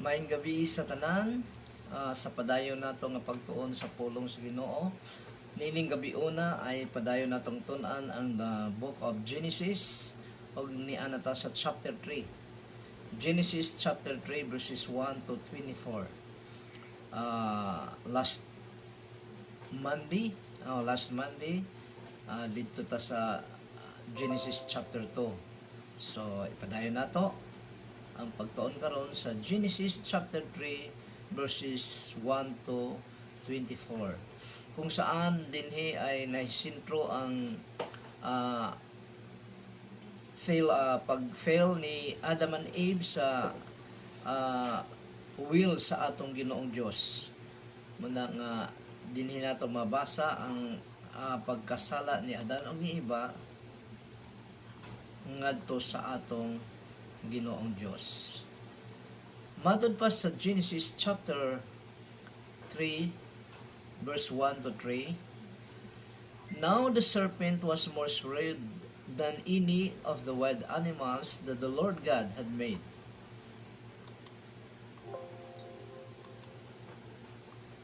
Maayong gabi sa tanan, sa padayon nato nga pagtuon sa pulong sa Ginoo. Nining gabi una ay padayon natong tun-an ang book of Genesis og niana ta sa chapter 3. Genesis chapter 3 verses 1 to 24. Last Monday dito ta sa Genesis chapter 2. So ipadayon nato ang pagtuon karon sa Genesis chapter 3 verses 1 to 24, kung saan dinhi ay nahisintro ang pag-fail ni Adam and Eve sa will sa atong Ginoong Dios. Muna nga dinhi nato mabasa ang pagkasala ni Adan ug ni Eva ngadto sa atong Ginoong Diyos. Matod pa sa Genesis chapter 3 verse 1 to 3. Now the serpent was more shrewd than any of the wild animals that the Lord God had made.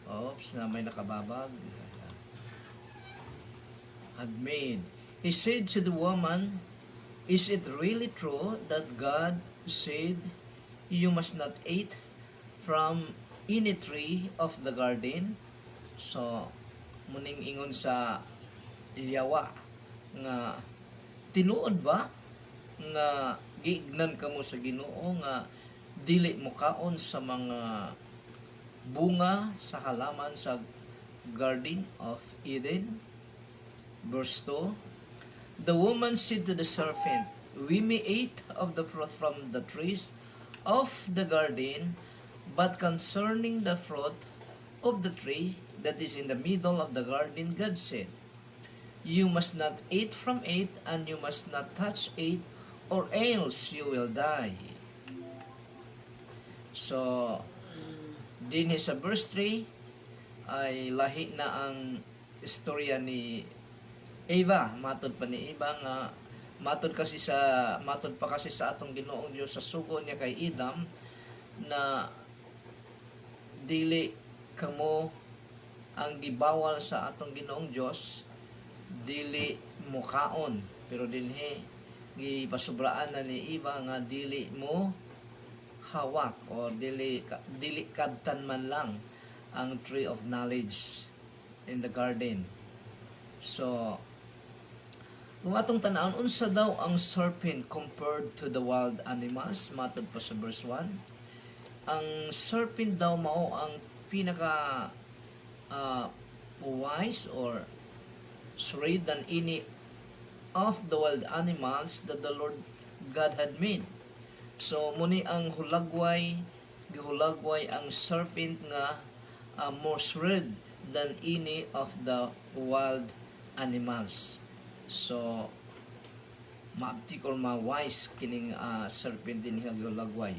Oops, na may nakababag. Had made. He said to the woman, "Is it really true that God said, you must not eat from any tree of the garden?" So, muning ingon sa Yawa nga tinuod ba nga giignan kamo sa Ginoo nga dili mo kaon sa mga bunga sa halaman sa Garden of Eden? Verse 2. The woman said to the serpent, "We may eat of the fruit from the trees of the garden, but concerning the fruit of the tree that is in the middle of the garden, God said, you must not eat from it, and you must not touch it, or else you will die." So, din sa verse 3 ay lahi na ang istorya ni Eva. Matod pa ni Eva nga matod pa kasi sa atong Ginoong Dios sa sugo niya kay Adam na dili kamo ang gibawal sa atong Ginoong Dios, dili mo kaon, pero dinhi gipasubraan na ni Eva nga dili mo hawak o dili kabtan man lang ang tree of knowledge in the garden. So kung atong tanawon, unsa daw ang serpent compared to the wild animals? Matod pa sa verse 1. Ang serpent daw mao ang pinaka wise or shrewd than any of the wild animals that the Lord God had made. So muni ang gihulagway ang serpent nga more shrewd than any of the wild animals. So maabtik or ma-wise kining serpent din gihulagway.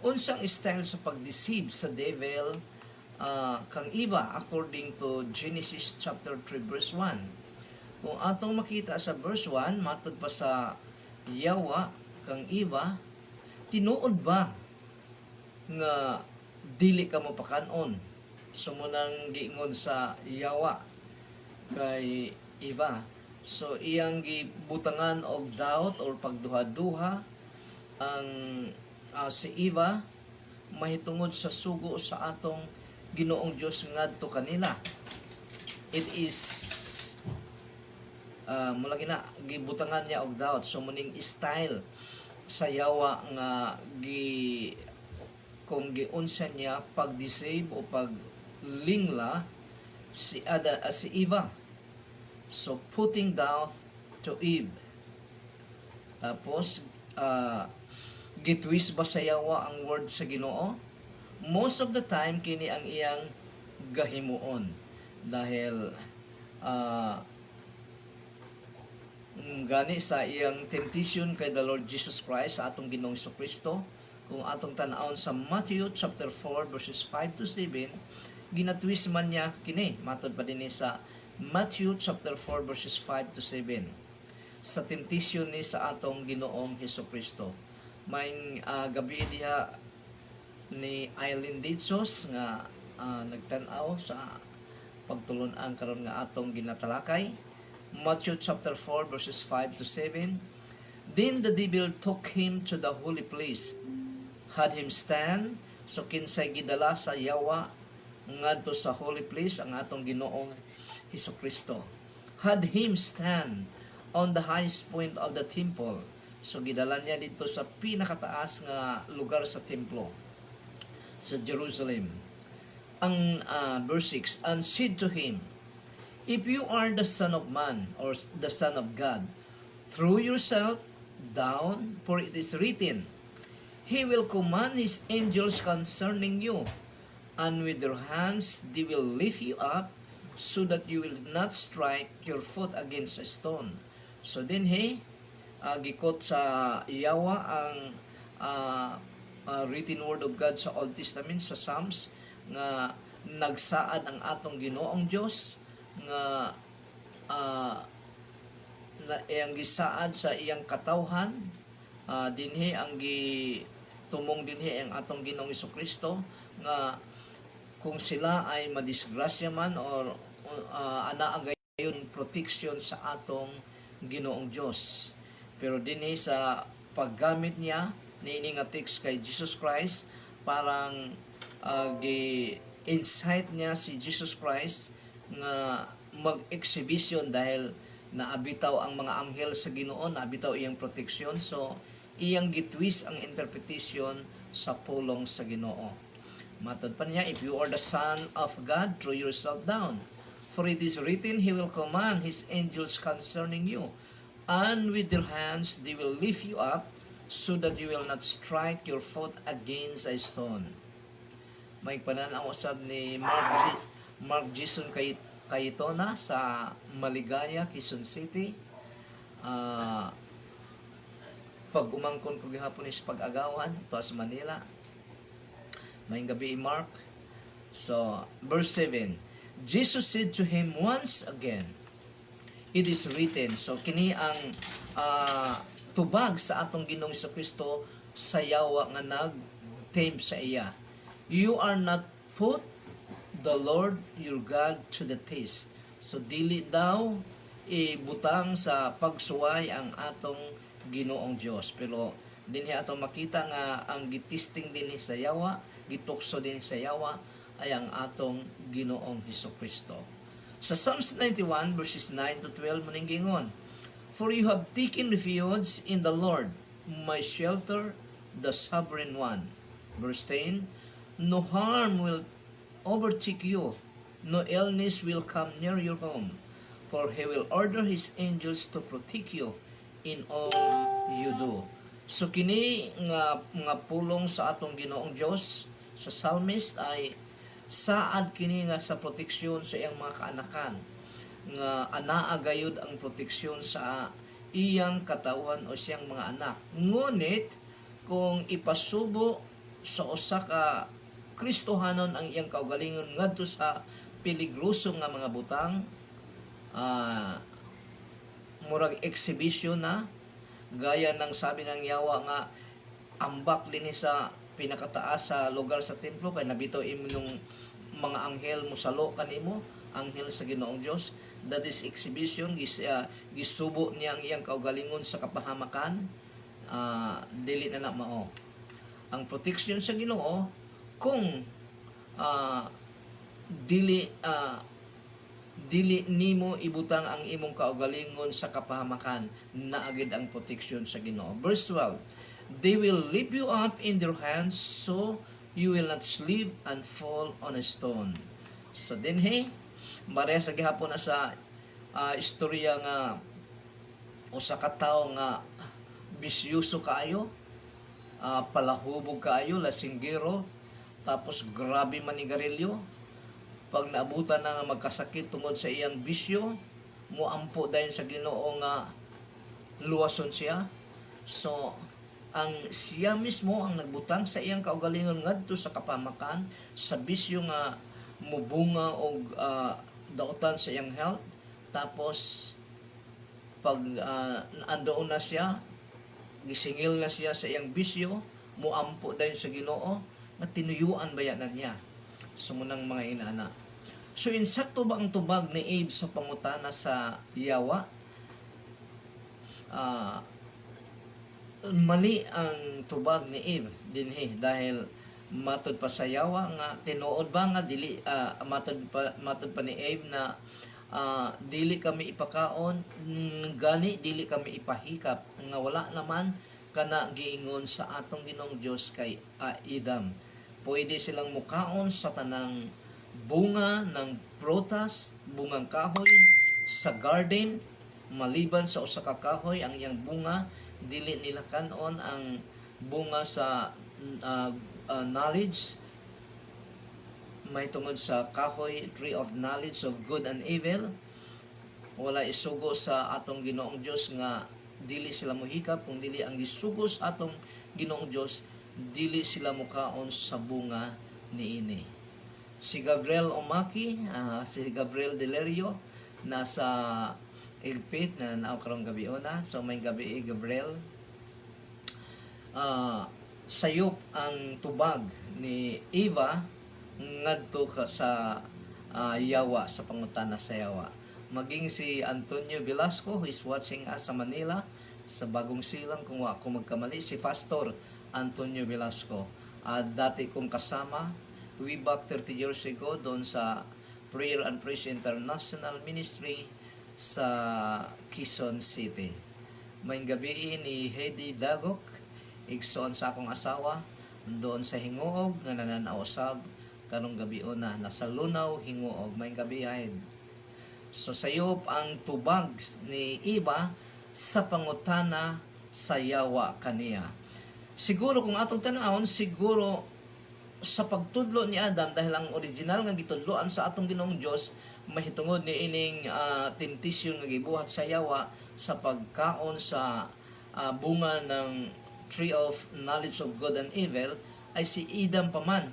Unsang style sa pag-deceive sa devil kang Eva according to Genesis chapter 3 verse 1. Kung atong makita sa verse 1, matod pa sa Yawa kang Eva, tinuod ba nga dili ka mo pakanon? Sumunang giingon sa Yawa kay Eva. So iyang gibutangan og doubt or pagduha-duha ang si Eva mahitungod sa sugo sa atong Ginoong Dios ngadto kanila. It is mula gina gibutangan niya og doubt. So muning style sa Yawa nga kung giunsa niya pag-deceive o paglingla si Eva. So putting doubt to Eve. Tapos gitwist ba sa Yawa ang word sa Ginoo? Most of the time kini ang iyang gahimuon dahil gani sa iyang temptation kay the Lord Jesus Christ sa atong Ginoong Kristo. Kung atong tan-awon sa Matthew chapter 4 verses 5 to 7, ginatwist man niya kini matod pa dinhi sa Matthew chapter 4 verses 5 to 7 sa temptation ni sa atong Ginoong Kristo. May gabi diha ni Eileen Ditsos nga nagtan-aw sa pagtulon-an karon nga atong ginatalakay. Matthew chapter 4 verses 5 to 7. Then the devil took him to the holy place, had him stand, so kinsay gidala sa yawa ngadto sa holy place ang atong Ginoong Hesukristo. Had him stand on the highest point of the temple. So gidala niya dito sa pinakataas nga lugar sa templo sa Jerusalem. Ang verse 6, and said to him, if you are the Son of Man, or the Son of God, throw yourself down, for it is written, He will command His angels concerning you, and with their hands they will lift you up, so that you will not strike your foot against a stone. So din gikot sa Yawa ang written word of God sa Old Testament, sa Psalms, nga nagsaad ang atong Ginoong Dios nga iyang gisaad sa iyang katawhan, dinhi ang gitumong dinhi ang atong Ginoong Hesukristo nga kung sila ay madisgrasya man or ana gayon protection sa atong Ginoong Dios. Pero dinhi sa paggamit niya niini nga text kay Jesus Christ, parang gi-insight niya si Jesus Christ nga mag-exhibition dahil naabitaw ang mga anghel sa Ginoo, naabitaw iyang protection, so iyang gitwist ang interpretation sa pulong sa Ginoo. Matod pa niya, if you are the Son of God, throw yourself down, for it is written, He will command His angels concerning you, and with their hands they will lift you up, so that you will not strike your foot against a stone. May pananaw usab ni Mark Jason Cayetona sa Maligaya, Quezon City. Pag umangkon ko gihapon is pag-agawan to sa Manila. May gabi Mark. So, verse 7. Jesus said to him once again, it is written. So, kini ang tubag sa atong Ginoong Hesukristo sa yawa nga nag-tame sa iya. You are not put the Lord your God to the test. So dili daw ibutang sa pagsuway ang atong Ginoong Dios. Pero dinhi atong makita nga ang gitisting dinhi sa yawa, gitukso din sa yawa ay ang atong Ginoong Hesukristo. Sa Psalms 91 verses 9 to 12 muning gingon, for you have taken refuge in the Lord, my shelter, the sovereign one. Verse 10, no harm will overtake you, no illness will come near your home, for He will order His angels to protect you in all you do. So kini nga pulong sa atong Ginoong Dios sa psalmist ay saad kini nga sa proteksyon sa iyang mga kaanakan, nga anaa gayud ang proteksyon sa iyang katawan o siyang mga anak. Ngunit kung ipasubo sa usa ka Kristohanon ang iyang kaugalingon ngadto sa peligroso nga mga butang, murag exhibition na, gaya ng sabi ng yawa nga ambak din sa pinakataas sa lugar sa templo kay nabitaw imong mga anghel mo salo kanimo, anghel sa Ginoong Dios. That is exhibition, gisubo niya ang iyang kaugalingon sa kapahamakan, dili na mao. Ang protection sa Ginoo kung dili nimo ibutang ang imong kaugalingon sa kapahamakan, naagid ang protection sa Ginoo. Verse 12, they will lift you up in their hands, so you will not slip and fall on a stone. So dinhi mareha sa gihapon na sa istorya nga usa ka tawo nga bisyuso kaayo, palahubog kaayo, lasinggero, tapos grabe manigarilyo. Pag naabutan na nga magkasakit tungod sa iyang bisyo, muampo dahil sa Ginoo nga luwason siya. So ang siya mismo ang nagbutang sa iyang kaugalingon ngadto sa kapamakan, sa bisyo nga mubunga o dautan sa iyang health. Tapos pag andoon na siya, gisingil na siya sa iyang bisyo, muampo dahil sa Ginoo, nga tinuyuan bayanan niya sumunang mga inaana. So insakto ba ang tubag ni Abe sa pangutana sa yawa? Ah, mali ang tubag ni Eve dinhi dahil matud pa sa yawa nga tinuod ba nga dili matud pa ni Eve na dili kami ipakaon gani dili kami ipahikap nga wala naman kana giingon sa atong Ginoong Dios kay Adam. Pwede silang mukaon sa tanang bunga ng prutas, bungang kahoy sa garden maliban sa usa ka kahoy ang iyang bunga dili nila kanon ang bunga sa knowledge may tungod sa kahoy tree of knowledge of good and evil. Wala isugo sa atong Ginoong Dios nga dili sila mohikap kung dili ang gisugo sa atong Ginoong Dios dili sila mukaon sa bunga niini. Si Gabriel Omaki, si Gabriel Delerio nasa Igpit na naaw karong gabi na. So may gabi Gabriel. Sayop ang tubag ni Eva ngadto sa yawa sa pangutana sa yawa. Maging si Antonio Velasco who is watching us sa Manila sa Bagong Silang kung ako magkamali si Pastor Antonio Velasco. Dati kong kasama way back 30 years ago doon sa Prayer and Praise International Ministry sa Quezon City. May gabi ni Heidi Dagok, igsoon sa akong asawa, doon sa Hinguog, nga nananausab, karong gabi na, nasa Lunaw, Hinguog, may gabi ay. So sayop ang tubag ni Eva sa pangutana sa yawa kaniya. Siguro kung atong tanawon, siguro sa pagtudlo ni Adam dahil ang original nga gitudloan sa atong Ginoong Dios mahitungod ni ining temptation nga gibuhat sa yawa sa pagkaon sa bunga ng tree of knowledge of good and evil ay si Adam paman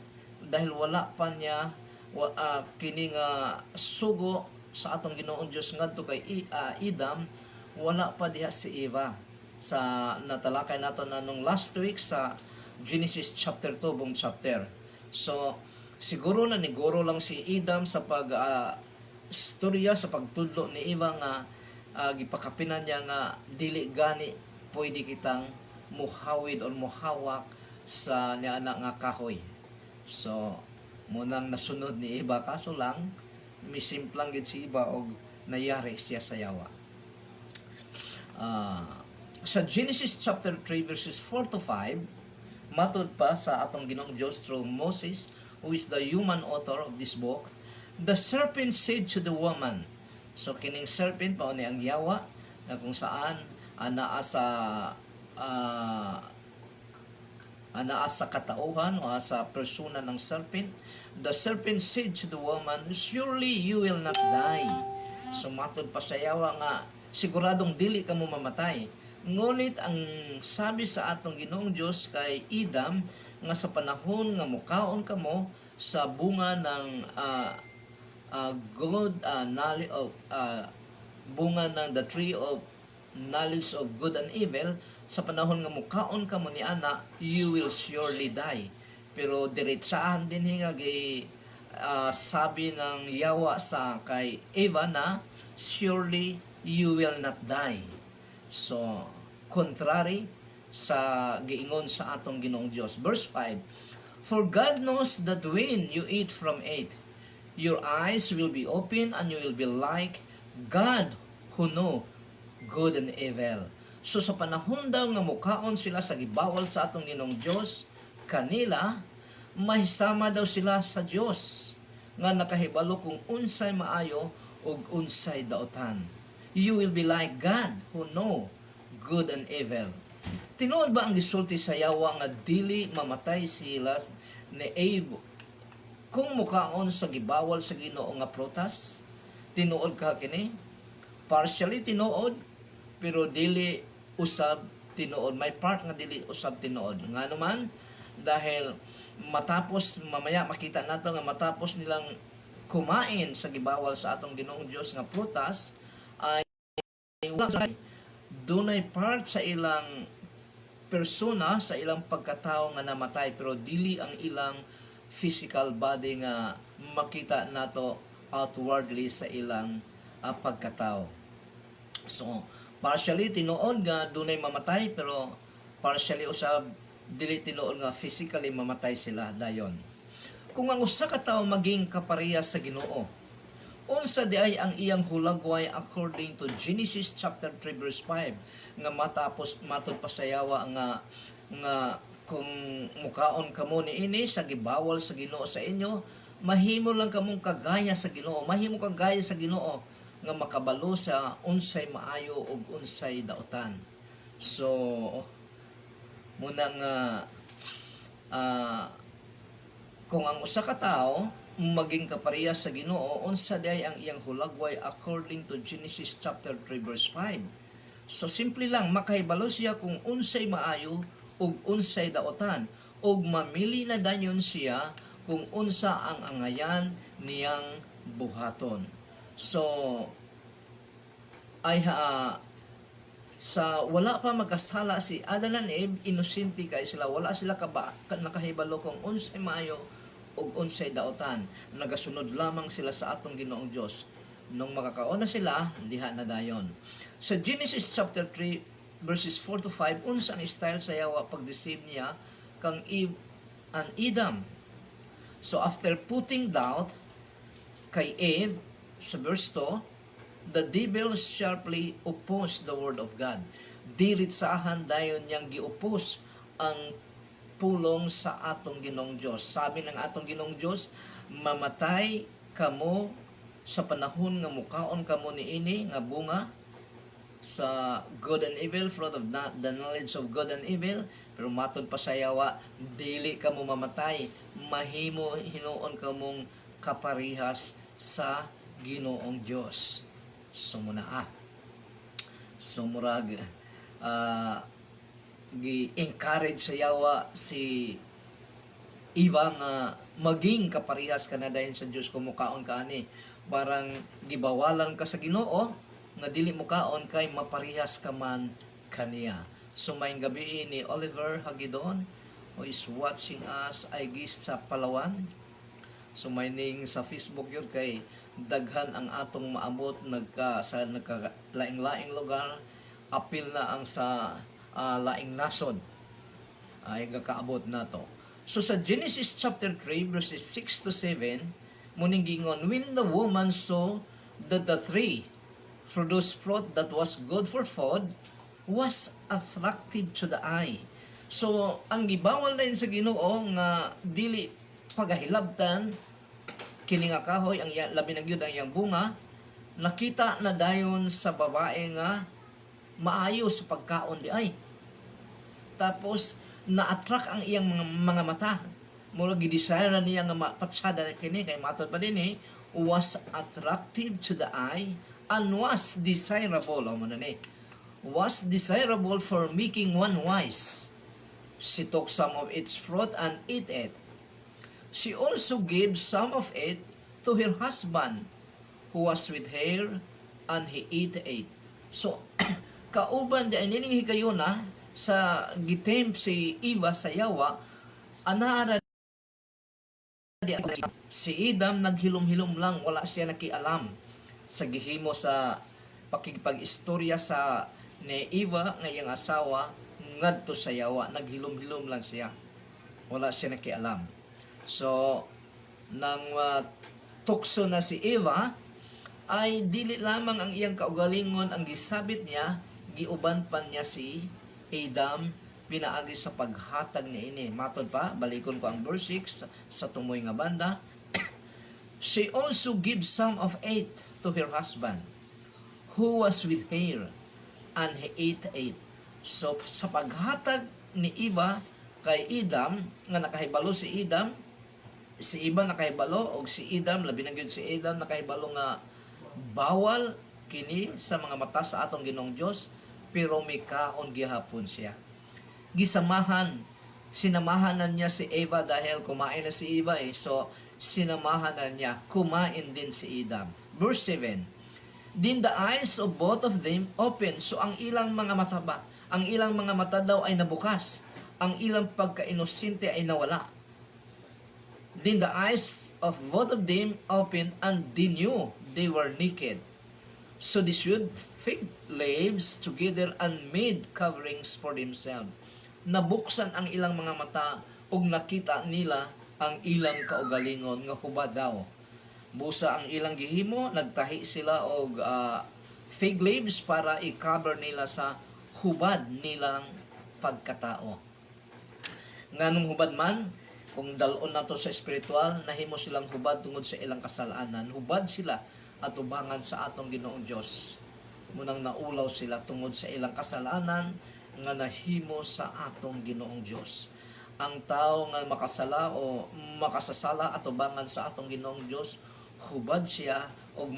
dahil wala pa niya kini nga sugo sa atong Ginoong Dios ngadto kay Adam wala pa diha si Eva sa natalakay nato na nung last week sa Genesis chapter 2 buong chapter. So siguro na niguro lang si Adam sa istorya sa pagtudlo ni Eva nga gipakapinan niya nga dili gani pwede kitang muhawid or muhawak sa niya nga kahoy. So munang nasunod ni Eva kaso lang misimplang gid si Eva og nayari siya sa yawa. Sa Genesis chapter 3 verses 4 to 5 matud pa sa atong Ginoong Dios through Moses who is the human author of this book. The serpent said to the woman. So kining serpent mao ni ang yawa na kung saan anaa sa katauhan o sa persona ng serpent. The serpent said to the woman, surely you will not die. So matud pa sa yawa nga siguradong dili ka mo mamatay. Ngunit ang sabi sa atong Ginoong Dios kay Adam nga sa panahon nga mukaon kamo sa bunga ng good knowledge of bunga ng the tree of knowledge of good and evil, sa panahon nga mukaon kamo ni ana, you will surely die. Pero diretsahan din hingagi sabi ng yawa sa kay Eva na surely you will not die. So contrary sa giingon sa atong Ginoong Dios. Verse 5, for God knows that when you eat from it, your eyes will be open and you will be like God who know good and evil. So sa panahon daw nga mukaon sila sa gibawal sa atong Ginoong Dios, kanila mahisama daw sila sa Dios nga nakahibalo kung unsay maayo ug unsay daotan. You will be like God who know good and evil. Tinuod ba ang gisulti sa yawa nga dili mamatay sila ni Abe kung mukaon sa gibawal sa Ginoo nga prutas? Tinuod ka kini? Partially tinuod pero dili usab tinuod. May part nga dili usab tinuod. Nga naman dahil matapos mamaya makita nato nga matapos nilang kumain sa gibawal sa atong Ginoong Dios nga prutas ay dunay part sa ilang persona sa ilang pagkatao nga namatay, pero dili ang ilang physical body nga makita nato outwardly sa ilang pagkatao. So, partially tinuod nga dunay mamatay, pero partially usab dili tinuod nga physically mamatay sila dayon. Kung ang usa ka tawo maging kaparehas sa Ginoo, unsa di ay ang iyang hulagway according to Genesis chapter 3 verse 5 nga matapos matod pasayawa nga kung mukaon kamo niini sa gibawal sa Ginoo sa inyo, mahimo lang kamong kagaya sa Ginoo, mahimo kagaya sa Ginoo nga makabalo sa unsay maayo ug unsay daotan. So muna nga kung ang usa ka tawo maging kaparehas sa Ginoo, unsa day ang iyang hulagway according to Genesis chapter 3 verse 5. So simple lang, makahibalo siya kung unsay maayo ug unsay daotan, ug mamili na dayon siya kung unsa ang angayan niyang buhaton. So sa wala pa magkasala si Adan and Eve, inosente kay sila, wala sila nakahibalo kung unsay maayo ug unsay daotan. Nagasunod lamang sila sa atong Ginoong Dios. Nung makakaon na sila, liha na dayon. Sa Genesis chapter 3 verses 4 to 5, unsa ang style sa yawa pag-deceive niya kang Eve and Adam. So after putting doubt kay Eve sa verse 2, the devil sharply opposed the word of God. Diritsahan dayon niyang giopos ang pulong sa atong Ginoong Dios. Sabi ng atong Ginoong Dios, mamatay kamo sa panahon nga mukaon kamo niini nga bunga sa good and evil, fruit of the knowledge of good and evil. Pero matod pa sa yawa, dili kamo mamatay, mahimo hinuon kamong kaparihas sa Ginoong Dios. So muna so murag gi-encourage sa yawa si Eva nga maging kaparihas ka na dayon sa Dios kung mukaon ka ani. Parang gibawalan ka sa Ginoo nga dili mo kaon kay maparihas ka man kaniya. So may gabi ni Oliver Hagidon who is watching us I guess sa Palawan. So may ning sa Facebook yun kay daghan ang atong maabot sa laing-laing lugar, apil na ang sa laing nasod ay gakaabot nato. So sa Genesis chapter 3 verses 6 to 7, muning gingon, when the woman saw that the tree produced fruit that was good for food, was attractive to the eye. So ang gibawal na sa Ginoo nga dili pagahilabtan kini nga kahoy, ang labi na gyud ang iyang bunga, nakita na dayon sa babae nga maayo sa pagkaon di ay. Tapos na-attract ang iyang mga mata. Mura gi-desire na niya nga mapatsada kini kay matod pa dinhi, was attractive to the eye and was desirable was desirable for making one wise. She took some of its fruit and ate it. She also gave some of it to her husband who was with her, and he ate it. So kauban di nining higayuna sa gitempt si Eva sa yawa, anara si Adam naghilom-hilom lang, wala siya nakialam sa gihimo sa pakigpag-istorya sa ni Eva nga iyang asawa ngadto sa yawa, naghilom-hilom lang siya, wala siya nakialam. So nang tukso na si Eva, ay dili lamang ang iyang kaugalingon ang gisabit niya, giuban pa niya si Adam pinaagi sa paghatag ni ini. Matod pa, balikon ko ang verse 6 sa tumoy nga banda. She also gives some of it to her husband who was with her, and he ate it. So sa paghatag ni Eva kay Adam, nga nakahibalo si Adam, si Eva nakahibalo, og si Adam, labi na gyud si Adam nakahibalo nga bawal kini sa mga mata sa atong Ginoong Dios, pero may kaon gihapon siya. Sinamahanan niya si Eva dahil kumain na si Eva so sinamahanan niya, kumain din si Adam. Verse 7, then the eyes of both of them opened. So ang ilang mga mata ba, Ang ilang mga mata daw ay nabukas. Ang ilang pagka-inosente ay nawala. Then the eyes of both of them opened, and they knew they were naked. So they sewed fig leaves together and made coverings for themselves. Nabuksan ang ilang mga mata ug nakita nila ang ilang kaugalingon nga hubad daw. Busa ang ilang gihimo, nagtahi sila og fig leaves para i-cover nila sa hubad nilang pagkatao. Nganong hubad man, kung dalon na to sa espiritual, nahimo silang hubad tungod sa ilang kasalanan. Hubad sila atubangan sa atong Ginoong Dios. Munang naulaw sila tungod sa ilang kasalanan nga nahimo sa atong Ginoong Dios. Ang tao nga makasala o makasasala atubangan sa atong Ginoong Dios, hubad siya og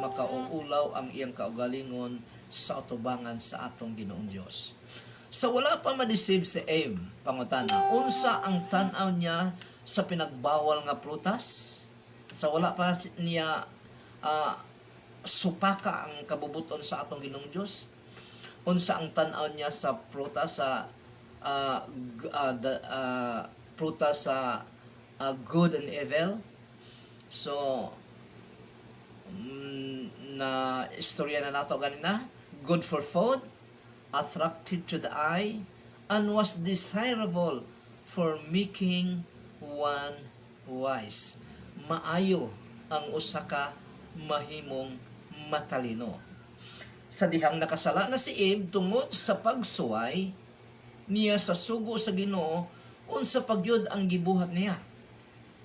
makaulaw ang iyang kaugalingon sa atubangan sa atong Ginoong Dios. Sa wala pa ma-deceive si Eve, pangutana, unsa ang tan-aw niya sa pinagbawal nga prutas? Sa wala pa niya supaka ang kabubuton sa atong Ginoong Dios? Unsa ang tan-aw niya sa prutas sa prutas sa good and evil? So, na istorya na nato ganina, good for food, attractive to the eye, and was desirable for making one wise. Maayo ang usa ka mahimong matalino. Sa dihang nakasala na si Eve tungod sa pagsuway niya sa sugo sa Ginoo, unsa pagyud ang gibuhat niya.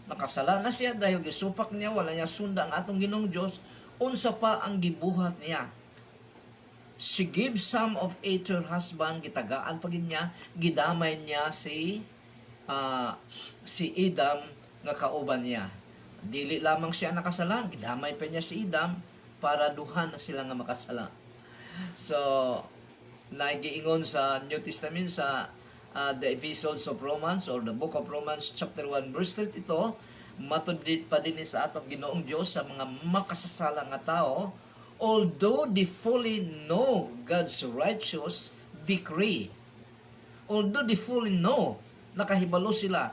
Nakasala na siya dahil gisupak niya, wala niya sunda ang atong Ginoong Dios, unsa pa ang gibuhat niya. She gave some of it to her husband, gitagaan pa gid niya, gidamay niya si Adam nga kauban niya. Dili lamang siya nakasala, gidamay pa niya si Adam para duha na sila nga makasala. So, nagiingon sa New Testament sa the Epistles of Romans or the Book of Romans chapter 1 verse 32, matud pa din sa atong Ginoong Dios sa mga makasasala nga tao, although they fully know God's righteous decree. Although they fully know, nakahibalo sila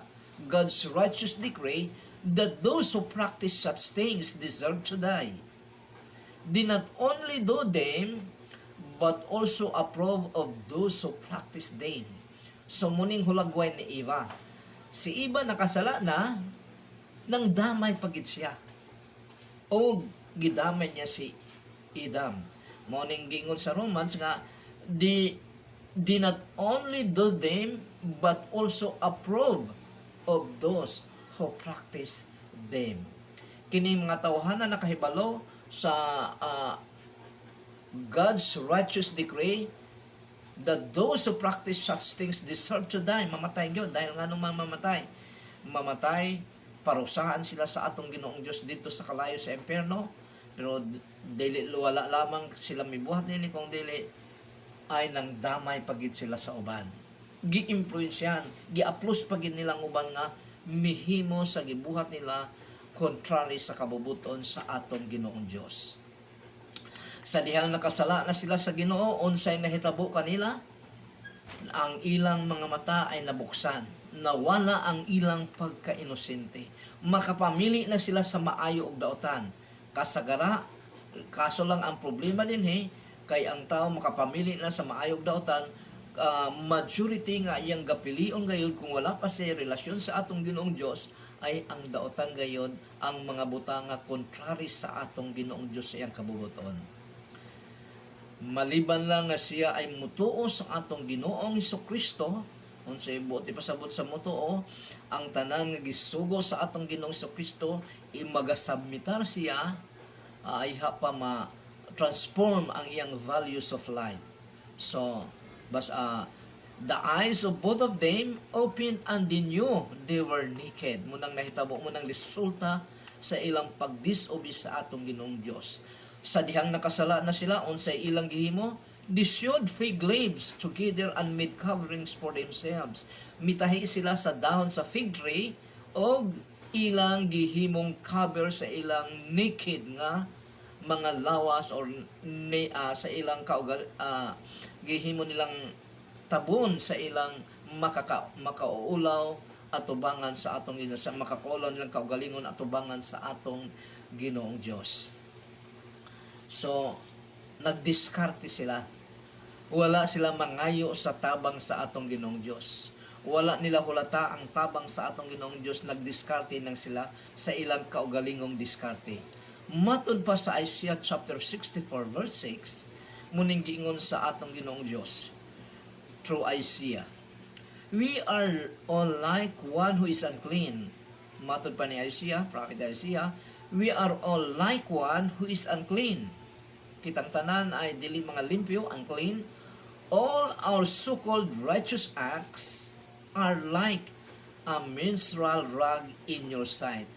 God's righteous decree that those who practice such things deserve to die. They not only do them, but also approve of those who practice them. So muning hulagway ni Eva. Si Eva nakasala na, nang damay pagit siya. O gidamay niya si Adam. Muning gingon sa Romans nga, they not only do them, but also approve of those who practice them. Kini mga tawhanan nakahibalo sa God's righteous decree that those who practice such things deserve to die. Mamatay yun. Dahil nga nung mamatay, parusahan sila sa atong Ginoong Diyos dito sa kalayo sa impyerno. Pero dili wala lamang sila mibuhat nini kung dili ay nang damay pagid sila sa uban. Gi-influensyahan, gi-applause pagid nilang uban nga mihimo sa gibuhat nila contrary sa kabubuton sa atong Ginoong Diyos. Sa dihang nakasala na sila sa Ginoo, unsay nahitabo kanila? Ang ilang mga mata ay nabuksan. Nawala ang ilang pagka-inosente. Makapamili na sila sa maayo og daotan. Kasagara, kaso lang ang problema din kay ang tao makapamili na sa maayo og daotan, majority nga iyang gapilion gayud kung wala pa siya relasyon sa atong Ginoong Dios ay ang daotan gayud ang mga butang nga contrary sa atong Ginoong Dios sa iyang kabubuton. Maliban lang nga siya ay mutuo sa atong Ginoong Hesukristo, unsay buti pasabot sa mutuo, ang tanan nga gisugo sa atong Ginoong Hesukristo imagasabmitar siya ay pa ma-transform ang iyang values of life. So, the eyes of both of them opened and they knew they were naked. Munang nahitabo mo ng resulta sa ilang pagdisobey sa atong Ginoong Dios. Sa dihang nakasala na sila, unsay ilang gihimo, they sewed fig leaves together and made coverings for themselves. Mitahi sila sa dahon sa fig tree o ilang gihimong cover sa ilang naked nga mga lawas or sa ilang gihimo nilang tabon sa ilang makauulaw atubangan sa atong Ginoo, sa makakaulaw nilang kaugalingon atubangan sa atong Ginoong Dios. So nagdiskarte sila. Wala sila mangayo sa tabang sa atong Ginoong Dios. Wala nila hulata ang tabang sa atong Ginoong Dios, nagdiskarte nang sila sa ilang kaugalingong diskarte. Matud pa sa Isaiah chapter 64 verse 6, muning giingon sa atong Ginoong Dios through Isaiah, "We are all like one who is unclean." Matud pa ni Isaiah, prophet Isaiah, "We are all like one who is unclean." Kitang tanan ay dili mga limpyo, unclean. All our so-called righteous acts are like a menstrual rag in your sight.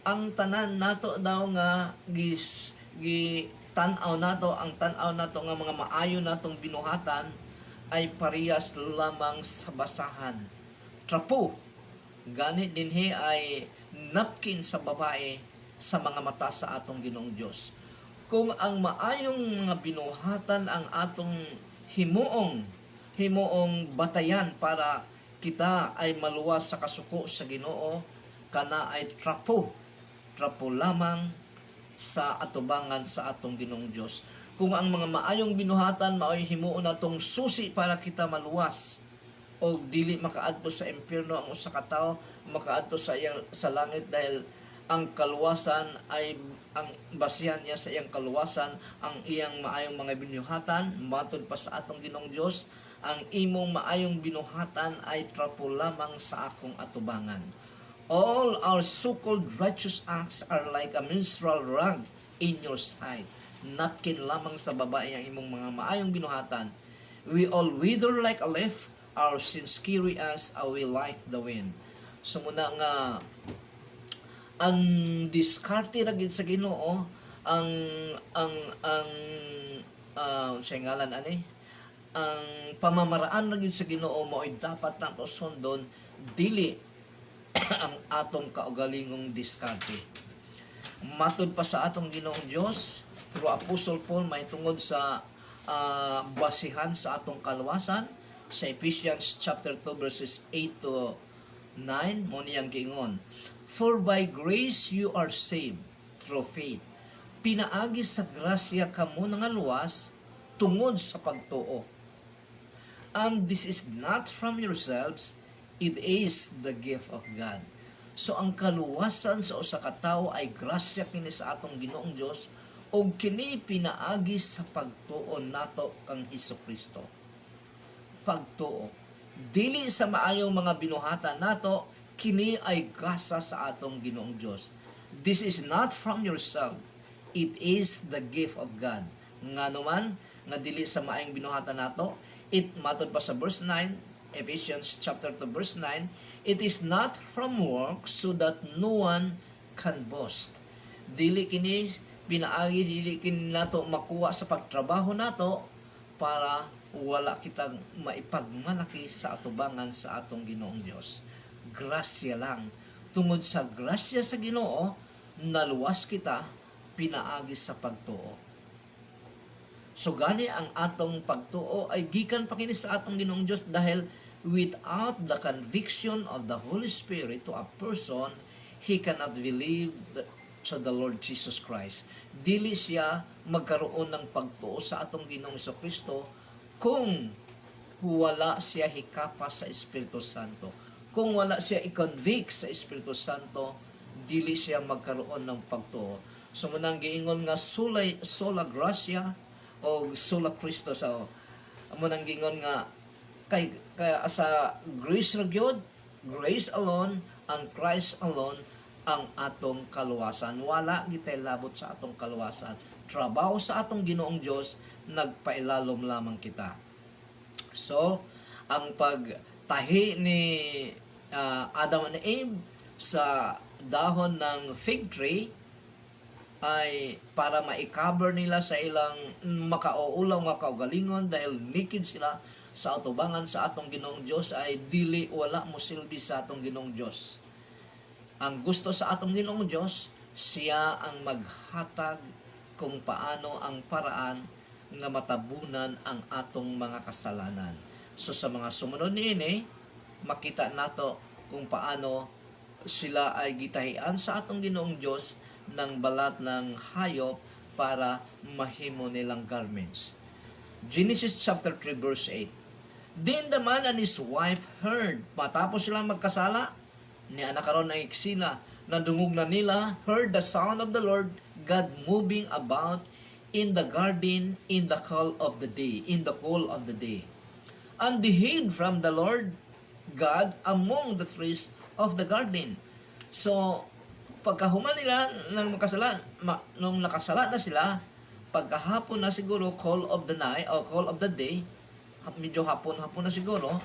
Ang tanan nato daw nga tan-aw nato, ang tan-aw nato nga mga maayo natong binuhatan ay parehas lamang sa basahan. Trapo. Gani dinhi ay napkin sa babae sa mga mata sa atong Ginoong Dios. Kung ang maayong mga binuhatan ang atong himuong batayan para kita ay maluwas sa kasuko sa Ginoo, kana ay trapo lamang sa atubangan sa atong Ginoong Dios. Kung ang mga maayong binuhatan maoy himuon natong susi para kita maluwas o dili makaadto sa impierno ang usa ka tawo, makaadto sa langit dahil ang kaluwasan ay ang basihan niya sa iyang kaluwasan, ang iyang maayong mga binuhatan. Matod pa sa atong Ginoong Dios, ang imong maayong binuhatan ay trapo lamang sa akong atubangan. All our so-called righteous acts are like a menstrual rag in your sight. Napkin lamang sa babae ang imong mga maayong binuhatan. We all wither like a leaf, our sins carry us away like the wind. So muna nga ang diskarte ra gid sa Ginoo, ang sa ngalan ani, ang pamamaraan ra gid sa Ginoo mao'y dapat nato sundon, dili ang atong kaugalingong diskarte. Matud pa sa atong Ginoong Dios through Apostle Paul may tungod sa basihan sa atong kaluwasan sa Ephesians chapter 2 verses 8 to 9 mo niyang giingon, "For by grace you are saved through faith." Pinaagi sa grasya kamo nga luwas tungod sa pagtuo. "And this is not from yourselves, it is the gift of God." So ang kaluwasan sa usa ka tawo ay grasya kini sa atong Ginoong Dios ug kini pinaagi sa pagtuo nato kang Hesukristo. Pagtuo dili sa maayong mga binuhatan nato, kini ay gasa sa atong Ginoong Dios. This is not from yourself, it is the gift of God. Nganuman nga dili sa maayong binuhatan nato, it matod pa sa verse 9, Ephesians chapter 2 verse 9, "It is not from works so that no one can boast." Dili kini pinaagi, dili kini nato makuha sa pagtrabaho nato para wala kitang maipagmalaki sa atubangan sa atong Ginoong Dios. Grasya lang. Tungod sa grasya sa Ginoo, naluwas kita pinaagi sa pagtuo. So gani ang atong pagtuo ay gikan pa kini sa atong Ginoong Dios, dahil without the conviction of the Holy Spirit to a person, he cannot believe to the Lord Jesus Christ. Dili siya magkaroon ng pagtuo sa atong Ginoong Jesucristo kung wala siya hikapa sa Espiritu Santo. Kung wala siya i-convict sa Espiritu Santo, dili siya magkaroon ng pagtuo. So munang giingon nga sola gracia o sola Cristo, sa munang giingon nga kay sa grace ra gyud, grace alone and Christ alone ang atong kaluwasan. Wala gitay labot sa atong kaluwasan. Trabaho sa atong Ginoong Dios, nagpailalom lamang kita. So ang pagtahi ni Adam and Eve sa dahon ng fig tree ay para ma-cover nila sa ilang makauulaw nga kaugalingon, dahil naked sila sa atubangan sa atong Ginoong Dios, ay dili wala mo silbi sa atong Ginoong Dios. Ang gusto sa atong Ginoong Dios, siya ang maghatag kung paano ang paraan nga matabunan ang atong mga kasalanan. So sa mga sumunod niini, makita nato kung paano sila ay gitahian sa atong Ginoong Dios ng balat ng hayop para mahimo nilang garments. Genesis chapter 3 verse 8. Then the man and his wife heard, matapos silang magkasala, ni anak karon ang eksena, nadungog na nila, heard the sound of the Lord God moving about in the garden in the cool of the day, And they hid from the Lord God among the trees of the garden. So, pagkahuman nila nung nakasala na sila, pagkahapon na siguro, call of the night or call of the day, medyo hapon na siguro,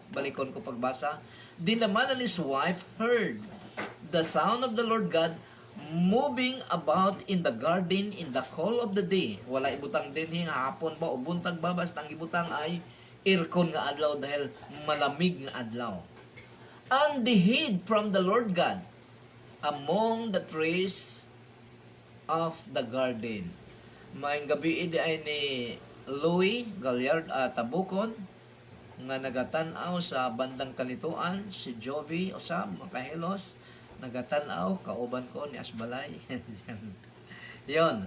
balikon ko pagbasa. Then the man and his wife heard the sound of the Lord God moving about in the garden in the cool of the day. Wala ibutang din hapon ba o buntag ba, basta ang ibutang ay aircon nga adlaw dahil malamig nga adlaw. And they hid from the Lord God among the trees of the garden. May gabi ay ni Louis Galliard Tabukon nga nagatanaw sa bandang kanituan, si Jovi Osab Makahelos nagatanaw, kauban ko ni Asbalay. Yon.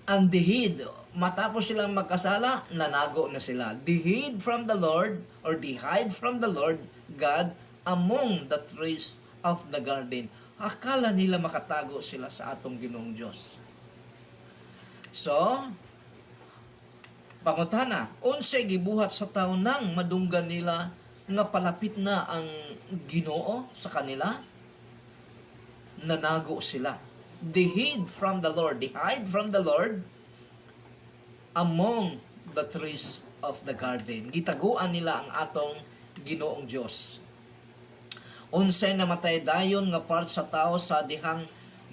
And they hid, matapos silang magkasala, nanago na sila. They hid from the Lord, or they hide from the Lord God among the trees of the garden. Akala nila makatago sila sa atong Ginoong Diyos. So, pangutana, unsay gibuhat sa taon nang madunggan nila nga palapit na ang Ginoo sa kanila? Nanago sila. They hid from the Lord. They hide from the Lord among the trees of the garden. Gitaguan nila ang atong Ginoong Diyos. Unsay namatay dayon nga part sa tao sa dihang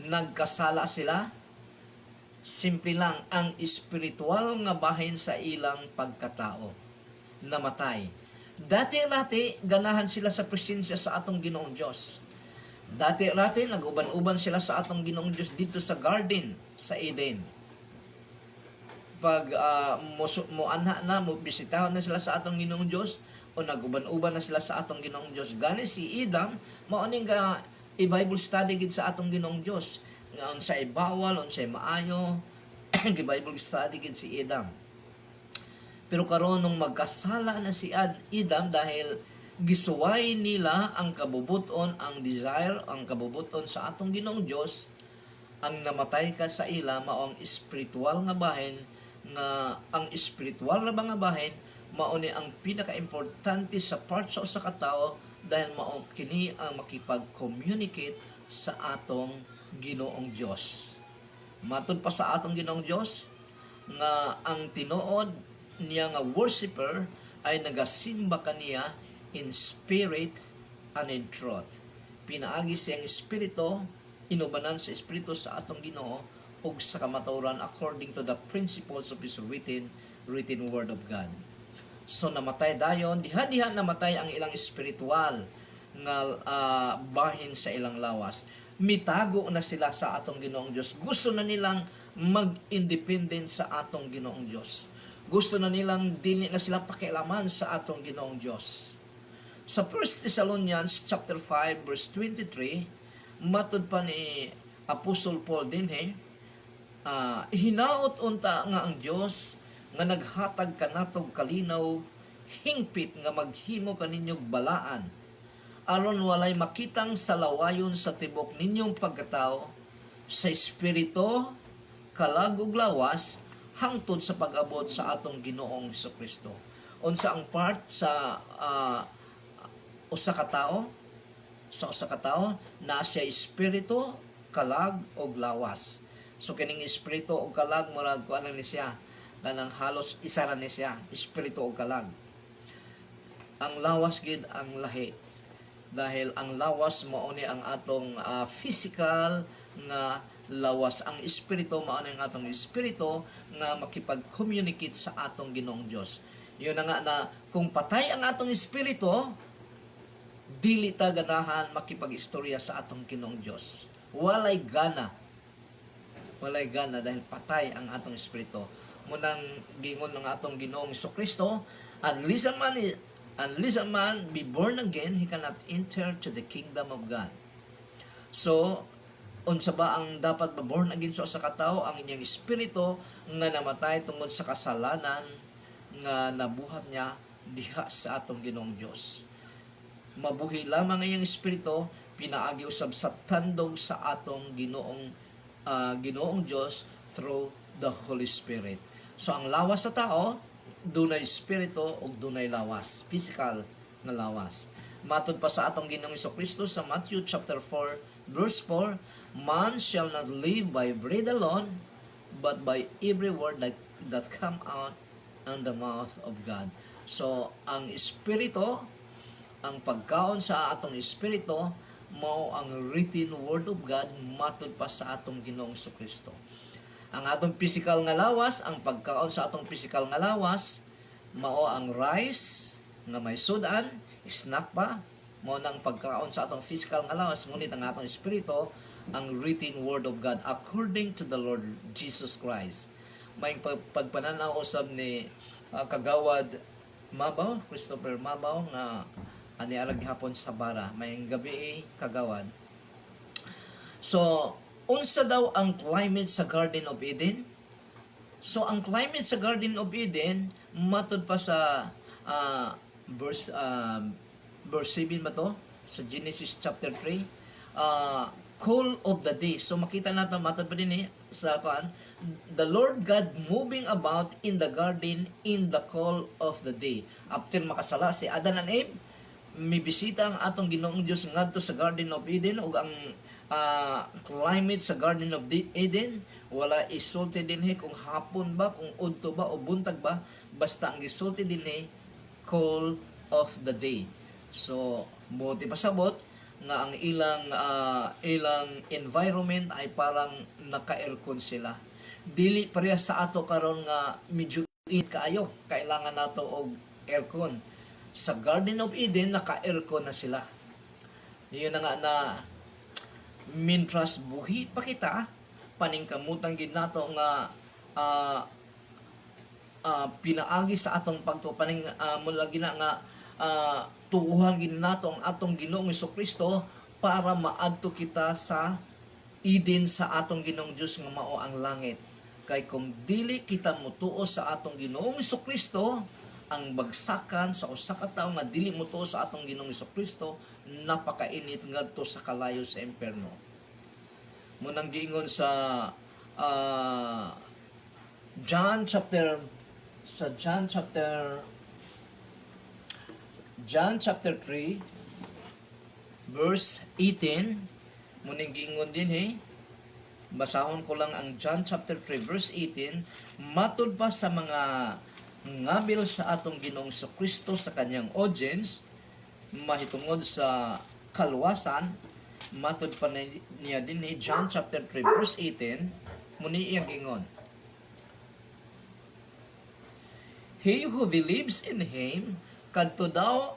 nagkasala sila? Simple lang, ang espiritual nga bahin sa ilang pagkatao. Namatay. Dati-rati, ganahan sila sa presensya sa atong Ginoong Diyos. Dati-rati, nag-uban-uban sila sa atong Ginoong Diyos dito sa garden, sa Eden. Pag muanha na, bisitahon na sila sa atong Ginoong Diyos, o nag-uban-uban na sila sa atong Ginoong Diyos. Gani si Adam, mauning i-Bible study gid sa atong Ginoong Diyos. Nga unsay bawal, unsay maayo, i-Bible study gid si Adam. Pero karon nung magkasala na si Adam dahil gisuway nila ang kabubuton, ang desire, ang kabubuton sa atong Ginoong Diyos, ang namatay ka sa ila mao ang espiritual nga bahin, nga ang espiritual na mga bahin mao ni ang pinaka-importante sa part sa usa ka tawo dahil mao kini ang makipag-communicate sa atong Ginoong Diyos. Matud pa sa atong Ginoong Diyos nga ang tinuod niya nga worshiper ay nagasimba kaniya in spirit and in truth. Pinaagi siyang espiritu, inubanan sa espiritu sa atong Ginoo ug sa kamatuoran according to the principles of His written word of God. So namatay dayon, diha-diha namatay ang ilang espiritual nga bahin sa ilang lawas. Mitago na sila sa atong Ginoong Diyos. Gusto na nilang mag-independent sa atong Ginoong Diyos. Gusto na nilang dili na sila pakialaman sa atong Ginoong Diyos. Sa 1 Thessalonians chapter 5 verse 23, matud pa ni Apostle Paul din hinaot unta nga ang Dios nga naghatag kanatog kalinaw hingpit nga maghimo kaninyong balaan aron walay makitang salawayon sa tibok ninyong pagkatao sa espiritu kalag ug lawas hangtod sa pag-abot sa atong Ginoong Hesukristo. Unsa ang part sa usa ka tawo? Sa usa ka tawo na siya espiritu, kalag ug lawas. So kining espiritu ug kalag murag kuan ni siya kanang halos isa ra ni siya, espiritu ug kalag. Ang lawas gid ang lahi. Dahil ang lawas mao ni ang atong physical nga lawas. Ang espiritu mao ni ang atong espiritu nga makipag-communicate sa atong Ginoong Dios. Yun na nga na kung patay ang atong espiritu, dili ta ganahan makipag-istorya sa atong Ginoong Dios. Walay gana. walay gana dahil patay ang atong espiritu. Munang gingon ng atong Ginoong Kristo, unless a man be born again, he cannot enter to the kingdom of God. So, unsa ba ang dapat ma-born again sa katao? Ang inyang espiritu nga namatay tungod sa kasalanan nga nabuhat niya diha sa atong Ginoong Dios. Mabuhi lamang ang iyang espiritu, pinaagi usab sa tandog sa atong Ginoong Dios through the Holy Spirit. So ang lawas sa tao, dunay espiritu o dunay lawas, physical na lawas. Matod pa sa atong Ginoong Kristo sa Matthew chapter 4 verse 4, man shall not live by bread alone, but by every word that come out on the mouth of God. So ang espiritu, ang pagkaon sa atong espiritu, mao ang written word of God matod pa sa atong Ginoong Kristo. Ang atong physical nga lawas, ang pagkaon sa atong physical nga lawas, mao ang rice nga may sudan, snack pa, mao nang pagkaon sa atong physical nga lawas, ngunit ang atong espiritu, ang written word of God according to the Lord Jesus Christ. May pagpananaw usab ni Kagawad Mabaw, Christopher Mabaw, nga ani arag hapon sa bara, may gabi kagawad. So, unsa daw ang climate sa Garden of Eden? So, ang climate sa Garden of Eden, matod pa sa verse 7 ba to? Sa Genesis chapter 3. Cool of the day. So, makita natin, matod pa din sa kuan, the Lord God moving about in the garden in the cool of the day. After makasala si Adan and Eve, may bisita ang atong Ginoong Dios ngadto sa Garden of Eden, ug ang climate sa Garden of Eden wala isulti dinhi kung hapon ba, kung udto ba o buntag ba, basta ang isulti dinhi cool of the day. So buti pasabot nga ang ilang environment ay parang naka-aircon sila. Dili pareha sa ato karon nga medyo init kaayo, kailangan nato og aircon. Sa Garden of Eden, naka-aircon na sila. Yun na nga na mintras buhi pa kita, paningkamutang gid nato nga pinaagi sa atong pagtupaning mula gina nga tuuhan gid nato ang atong Ginoong Kristo para maadto kita sa Eden sa atong Ginoong Dios nga mao ang langit. Kay kung dili kita mutuo sa atong Ginoong Kristo, ang bagsakan sa usa ka tawo nga dili mo to sa atong Ginoong Kristo, napakainit ngadto sa kalayo sa impierno. Munang giingon sa John chapter 3 verse 18, muning giingon din basahon ko lang ang John chapter 3 verse 18, matud pa sa mga ngabil sa atong Ginoong Kristo sa kanyang audience, mahitungod sa kalwasan, matod pa niya din John chapter 3 verse 18, muni iyang ingon, he who believes in him, kadto daw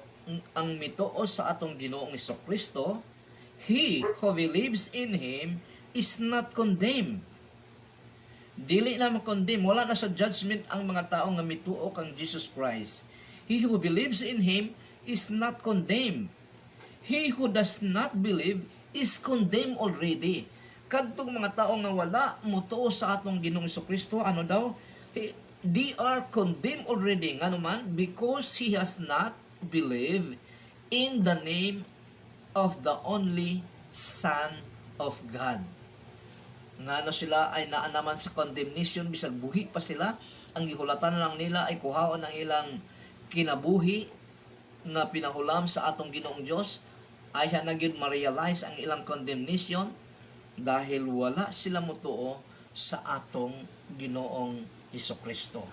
ang mituo sa atong Ginoong Kristo, he who believes in him is not condemned. Dili na ma-condemn, wala na sa judgment ang mga tao nga mituo kang Jesus Christ. He who believes in him is not condemned. He who does not believe is condemned already. Kadtong mga tao nga wala mutuo sa atong Ginoong Kristo, ano daw? They are condemned already, nga naman, because he has not believed in the name of the only Son of God. Nga sila ay naa naman sa condemnation, bisag buhi pa sila, ang gihulatan lang nila ay kuhaon ang ilang kinabuhi nga pinahulam sa atong Ginoong Dios, ay hanagid ma-realize ang ilang condemnation dahil wala sila mutuo sa atong Ginoong Kristo.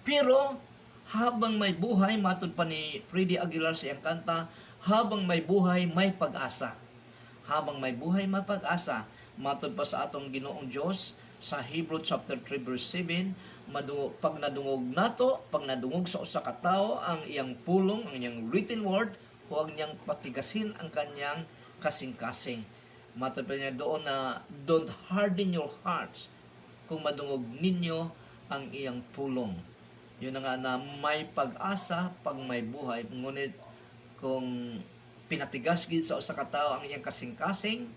Pero habang may buhay, matud pa ni Freddy Aguilar sa iyang kanta, habang may buhay, may pag-asa. Habang may buhay, may pag-asa. Matod pa sa atong Ginoong Dios sa Hebrew chapter 3 verse 7, pag nadungog nato, pag nadungog sa usa ka tawo ang iyang pulong, ang iyang written word, huwag niyang patigasin ang kanyang kasing-kasing. Matod pa niya doon na, don't harden your hearts kung madungog ninyo ang iyang pulong. Yun na nga na may pag-asa pag may buhay. Ngunit kung pinatigas gid sa usa ka tawo ang iyang kasing-kasing,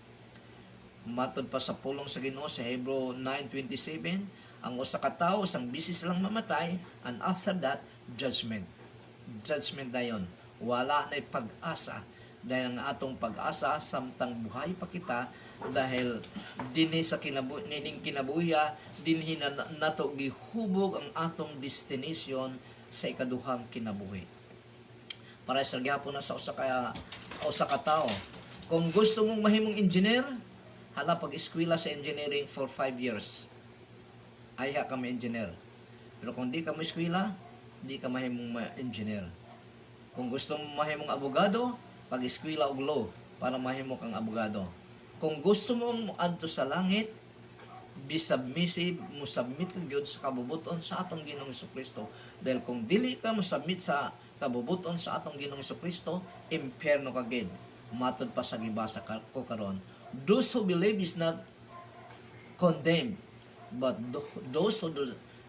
matod pa sa pulong sa Ginoo sa Hebrew 9:27, ang usa ka tawo isang bisis lang mamatay, and after that judgment. Judgment na yun. Wala na pag-asa dahil ang atong pag-asa samtang buhay pa kita dahil dinhi sa kinabuya dinhi na nato gihubog ang atong destination sa ikaduhang kinabuhi. Para sa gyapon na sa usa ka tawo, kung gusto mong mahimong engineer, hala pag-eskwela sa engineering for 5 years. Ay ka may engineer. Pero kung di ka may eskwela, di ka mahimong engineer. Kung gusto mong mahimong abogado, pag-eskwela og law para mahimo kang abogado. Kung gusto mong adto sa langit, be submissive, mo submit ka gyud sa kabubuton sa atong Ginoong Jesucristo. Dahil kung dili ka mo submit sa kabubuton sa atong Ginoong Jesucristo, impyerno ka gid. Matod pa sa gibasa ko karon, those who believe is not condemned, but those who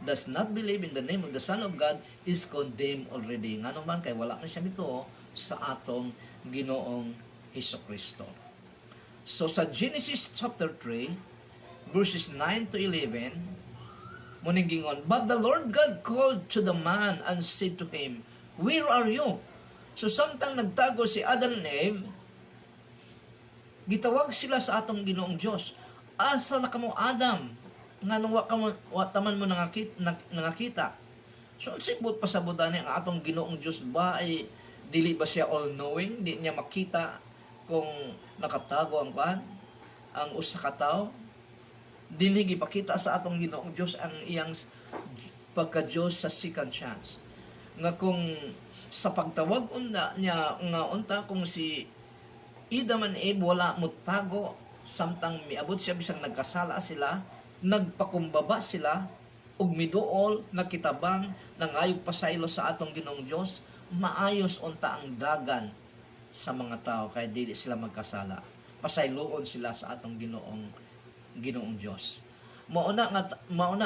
does not believe in the name of the Son of God is condemned already. Nga naman kay wala na siya nito sa atong Ginoong Hesukristo. So sa Genesis chapter 3 verses 9 to 11, muning gingon, but the Lord God called to the man and said to him, where are you? So samtang nagtago si Adam and Eve, gitawag sila sa atong Ginoong Dios. Asa na kamo Adam? Nganong wa taman mo nangakita. So sibot pa sa budani ang atong Ginoong Dios ba ay dili ba siya all knowing? Di niya makita kung nakatago ang usa ka tawo? Dinhi gipakita sa atong Ginoong Dios ang iyang pagka-Dios sa second chance. Nga kung sa pagtawag niya nga unta kung si Adam and Eve wala mo tago samtang miabot siya bisang nagkasala sila, nagpakumbaba sila ug miduol nakitabang nangayog pasaylo sa atong Ginoong Dios, maayos unta ang dagan sa mga tao kay dili sila magkasala. Pasayloon sila sa atong Ginoong Dios. Mauna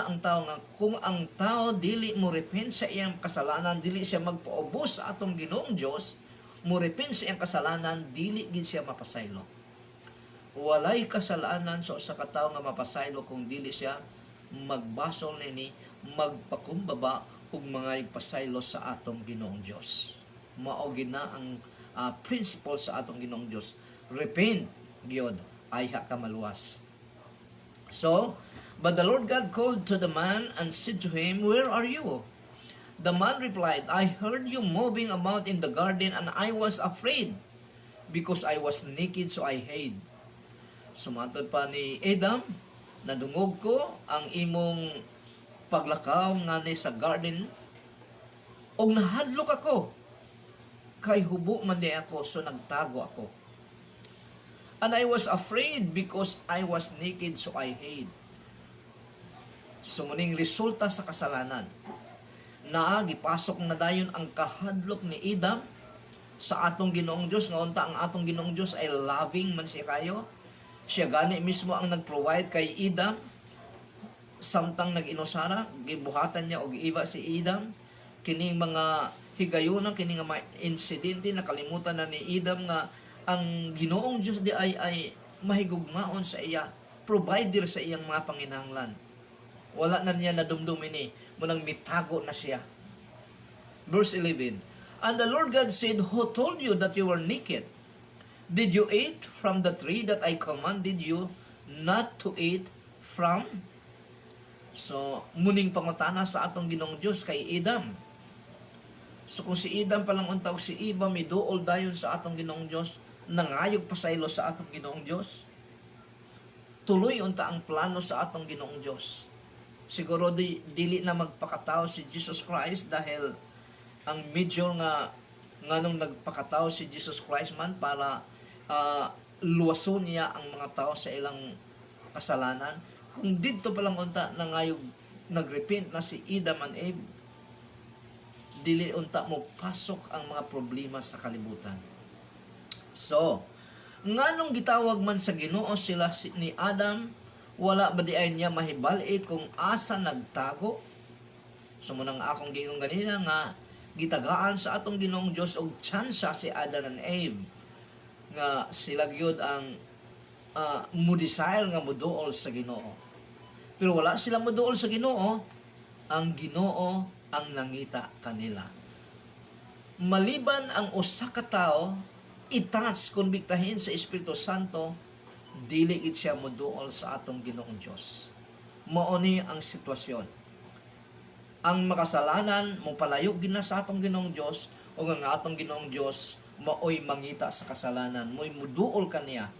ang tao nga kung ang tao dili mo repent sa iyang kasalanan, dili siya magpaubos sa atong Ginoong Dios, mo repent sa iyang kasalanan, dili gid siya mapasaylo. Walay kasalanan sa usa ka tawo nga mapasaylo kung dili siya magbasol nini, magpakumbaba ug mangayog pasaylo sa atong Ginoong Dios. Mao gid na ang principle sa atong Ginoong Dios. Repent gyud ay ka maluwas. So, but the Lord God called to the man and said to him, where are you? The man replied, I heard you moving about in the garden and I was afraid because I was naked so I hid. Sumatod pa ni Adam, nadungog ko ang imong paglakaw nga ni sa garden og nahadlok ako kay hubo man di ako so nagtago ako. And I was afraid because I was naked so I hid. So muning resulta sa kasalanan na gipasok na dayon ang kahadlok ni Adam sa atong Ginoong Dios nga unta ang atong Ginoong Dios ay loving man siya kayo. Siya gani mismo ang nag-provide kay Adam samtang nag-inusara, gibuhatan niya og iba si Adam. Kining mga higayunan, kining mga insidente nakalimutan na ni Adam nga ang Ginoong Dios di ay mahigugmaon sa iya, provider sa iyang mga panginahanglan. Wala na niya nadumdum ini, munang mitago na siya. Verse 11, and the Lord God said, who told you that you were naked? Did you eat from the tree that I commanded you not to eat from? So, muning pangutana sa atong Ginoong Dios kay Adam. So, kung si Adam palang untawag si Eva, may duol dayon sa atong Ginoong Dios, nangayog pasaylo sa atong Ginoong Dios. Tuloy unta ang plano sa atong Ginoong Dios. Siguro dili na magpakatao si Jesus Christ dahil ang medyo nga nung nagpakatao si Jesus Christ man para luwason niya ang mga tao sa ilang kasalanan. Kung dito palang unta nangayog nagrepent na si Adam and Eve, dili unta mo pasok ang mga problema sa kalibutan. So, Nganong gitawag man sa Ginoo sila ni Adam, wala ba di ay niya mahibalit kung asa nagtago? Sumunang akong giingong ganina nga gitagaan sa atong Ginoong Dios og tsansa si Adam and Eve nga sila gyud ang mo-desire nga moduol sa Ginoo. Pero wala sila moduol sa Ginoo, ang Ginoo ang nangita kanila. Maliban ang usa ka tawo i-touch konbiktahin sa Espiritu Santo, dili gid siya moduol sa atong Ginoong Dios. Mao ni ang sitwasyon. Ang makasalanan mo palayog gina sa atong Ginoong Dios o ang atong Ginoong Dios maoy mangita sa kasalanan, mo'y muduol kaniya.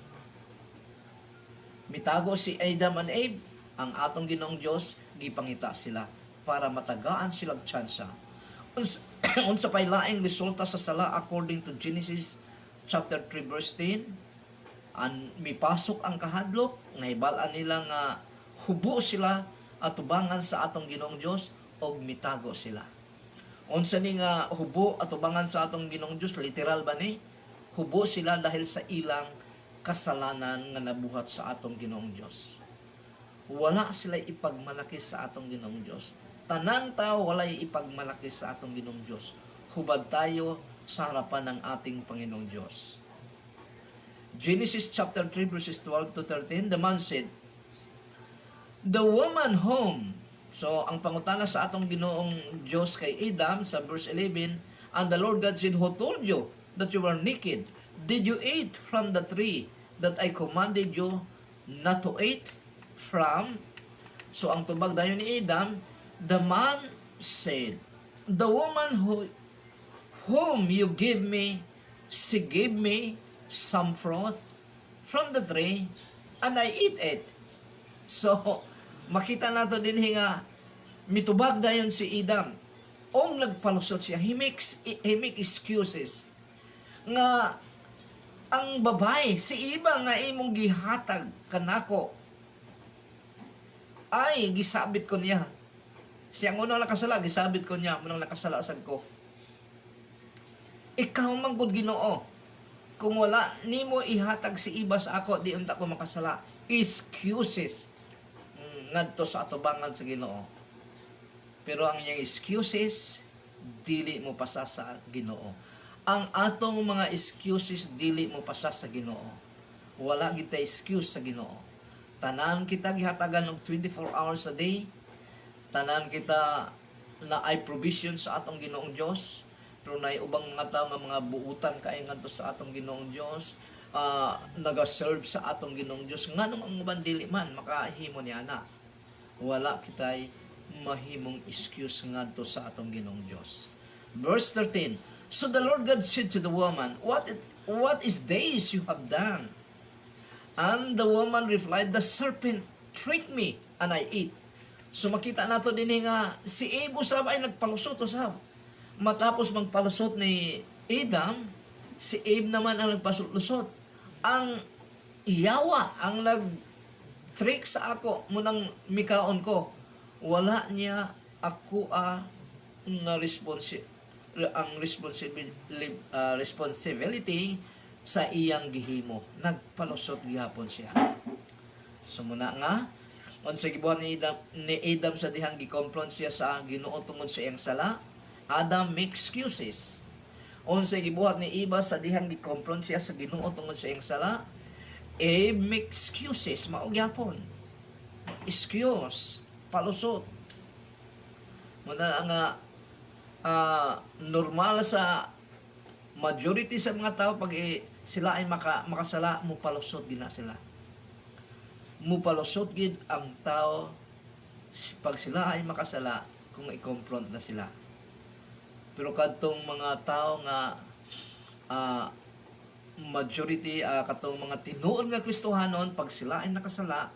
Mitago si Adam and Eve, ang atong Ginoong Dios gipangita sila para matagaan silang tsansa. Unsa pay laing resulta sa sala according to Genesis chapter 3 verse 10, mipasok ang kahadlok, nahibalaan nila nga hubo sila at tubangan sa atong Ginoong Dios og mitago sila. Unsa ni nga hubo at tubangan sa atong Ginoong Dios, literal ba ni? Hubo sila dahil sa ilang kasalanan nga nabuhat sa atong Ginoong Dios. Wala sila ipagmalaki sa atong Ginoong Dios. Tanang tao walay ipagmalaki sa atong Ginoong Dios. Hubad tayo sa harapan ng ating Panginoong Diyos. Genesis chapter 3 verses 12 to 13, the man said, "The woman whom," so ang pangutana sa atong Ginoong Diyos kay Adam sa verse 11, "And the Lord God said, Who told you that you were naked? Did you eat from the tree that I commanded you not to eat from?" So ang tubag dayon ni Adam, the man said, "The woman whom you gave me, she gave me some fruit from the tree, and I eat it." So, makita nato din nga, mitubag dayon si Adam. Ong nagpalusot siya, he make excuses. Nga, ang babae, si iba nga imong gihatag kanako, ay, gisabit ko niya. Siyang unang nakasala, gisabit ko niya, unang nakasala asag ko. Ikaw man gud Ginoo, kung wala nimo ihatag si iba sa ako, di unta ko makasala. Excuses ngadto sa atubangan sa Ginoo. Pero ang iyang excuses dili mo pasa sa Ginoo. Ang atong mga excuses dili mo pasa sa Ginoo. Wala kita excuse sa Ginoo. Tanan kita gihatagan og 24 hours a day. Tanan kita na ay provision sa atong Ginoong Dios. Pero na ubang mga tao nga mga buutan kay ngadto sa atong Ginoong Dios, naga-serve sa atong Ginoong Dios. Nganong ang uban dili man makahimo niya na. Wala kitay mahimong excuse ngadto sa atong Ginoong Dios. Verse 13. So the Lord God said to the woman, What is this you have done? And the woman replied, The serpent tricked me, and I ate. So makita nato din nga si Eve usab ay nagpalusot usab. Matapos magpalusot ni Adam, si Eve naman ang nagpalusot. Ang Yawa ang nag-trick sa ako munang mikaon ko. Wala niya ako nga responsibility sa iyang gihimo. Nagpalusot gihapon siya. Sumuna nga, unsa gibuhat ni Adam sa dihang gikomfront siya sa Ginoo tungod sa iyang sala, Adam make excuses. Unsa gibuhat ni Eva sa dihang gikomfront siya sa Ginoo tungod sa iyang sala, make excuses, mao gyapon. Excuse, palusot. Muna nga normal sa majority sa mga tao pag sila ay makasala, mupalusot gina sila. Mupalusot gid ang tao pag sila ay makasala kung i-confront na sila. Pero kadtong mga tao nga majority katong mga tinuod nga Kristohanon, pag sila ay nakasala,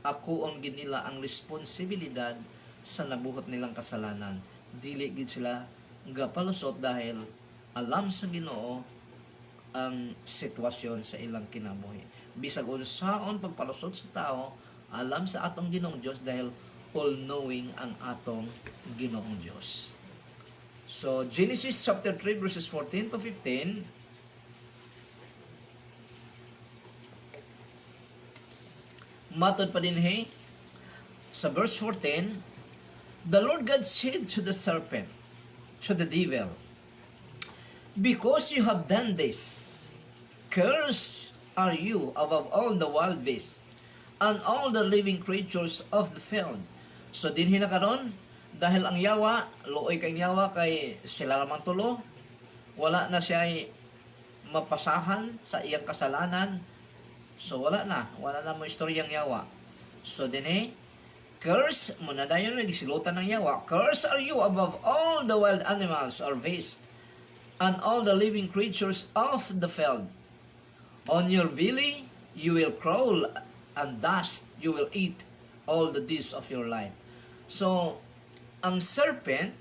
ako ang ginila ang responsibilidad sa nabuhat nilang kasalanan. Dili gid sila gapalusot dahil alam sa Ginoo ang sitwasyon sa ilang kinabuhi. Bisag unsaon pagpalusot sa tao, alam sa atong Ginoong Dios dahil all-knowing ang atong Ginoong Dios. So, Genesis chapter 3 verses 14 to 15, Matod pa din sa verse 14, the Lord God said to the serpent, to the devil, because you have done this, cursed are you above all the wild beasts and all the living creatures of the field. So dinhi na karon, dahil ang yawa, luoy kay yawa kay sila ramang tulo, wala na siya mapasahan sa iyang kasalanan. So wala na mo istoryang yawa. So dinhi, curse mo na dayon nagisilutan ng yawa, curse are you above all the wild animals or beasts and all the living creatures of the field. On your belly you will crawl, and dust you will eat all the days of your life. So, ang serpent,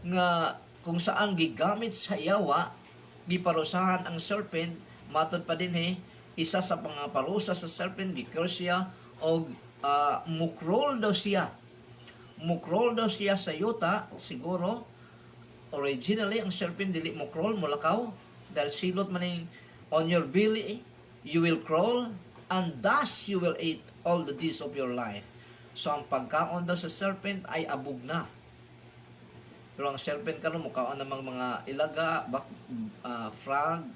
nga kung saan gigamit sa yawa, giparusahan ang serpent, matod pa din isa sa pangaparusa sa serpent, gicurse siya, o mukrol daw siya. Mukrol daw siya sa yuta, siguro, originally, ang serpent dili mukrol, mulakaw, dahil silot man on your belly, you will crawl, and thus you will eat all the days of your life. So, ang pagkaon daw sa serpent ay abog na. Pero ang serpent karon mukhaon namang mga ilaga, frog.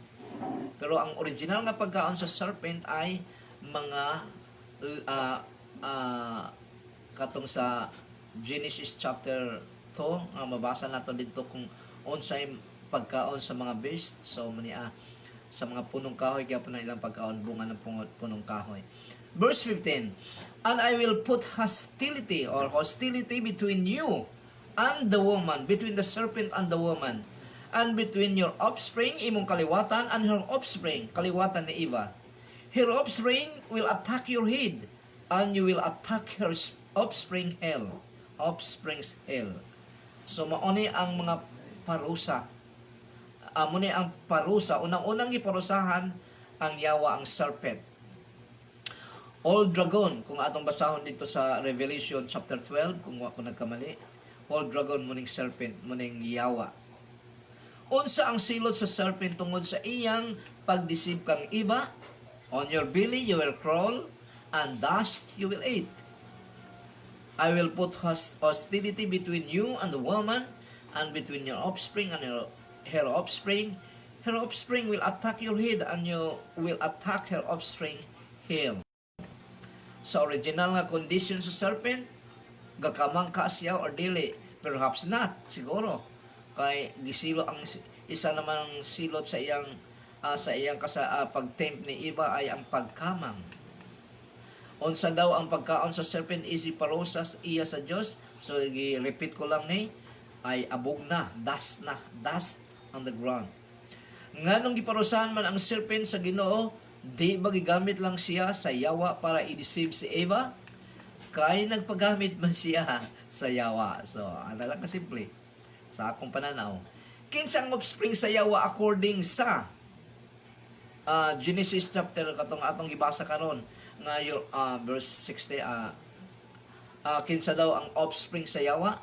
Pero ang original nga pagkaon sa serpent ay mga katong sa Genesis chapter 2, nga mabasa nato dito kung unsay pagkaon sa mga beast. So, sa mga punong kahoy, kaya po na ilang pagkaon, bunga ng punong kahoy. Verse 15, and I will put hostility between you and the woman, between the serpent and the woman, and between your offspring, imong kaliwatan, and her offspring, kaliwatan ni Eva. Her offspring will attack your head, and you will attack her offspring hell. Offspring's hell. So, mauni ang mga parusa. Muna ang parusa, unang-unang iparusahan ang yawa, ang serpent. Old dragon, kung atong basahon dito sa Revelation chapter 12, kung ako nagkamali, old dragon, muning serpent, muning yawa. Unsa ang silot sa serpent tungod sa iyang pagdisib kang iba? On your belly you will crawl, and dust you will eat. I will put hostility between you and the woman, and between your offspring and her offspring. Her offspring will attack your head, and you will attack her offspring heel. Sa original nga condition sa serpent, gakamang ka siya or dili, perhaps not, siguro. Kay gisilo ang isa namang silot sa iyang pagtempt ni Eva ay ang pagkamang. Unsa daw ang pagkaon sa serpent is parusa iya sa Dios. So i-repeat ko lang ay abog na, dust on the ground. Nganong giparusahan man ang serpent sa Ginoo, di ba gigamit lang siya sa yawa para i-deceive si Eva? Kaya nagpagamit man siya sa yawa. So, ano lang kasimple. Sa akong pananaw. Kinsa ang offspring sa yawa according sa Genesis chapter katong atong gibasa karon nga verse 60, kinsa daw ang offspring sa yawa?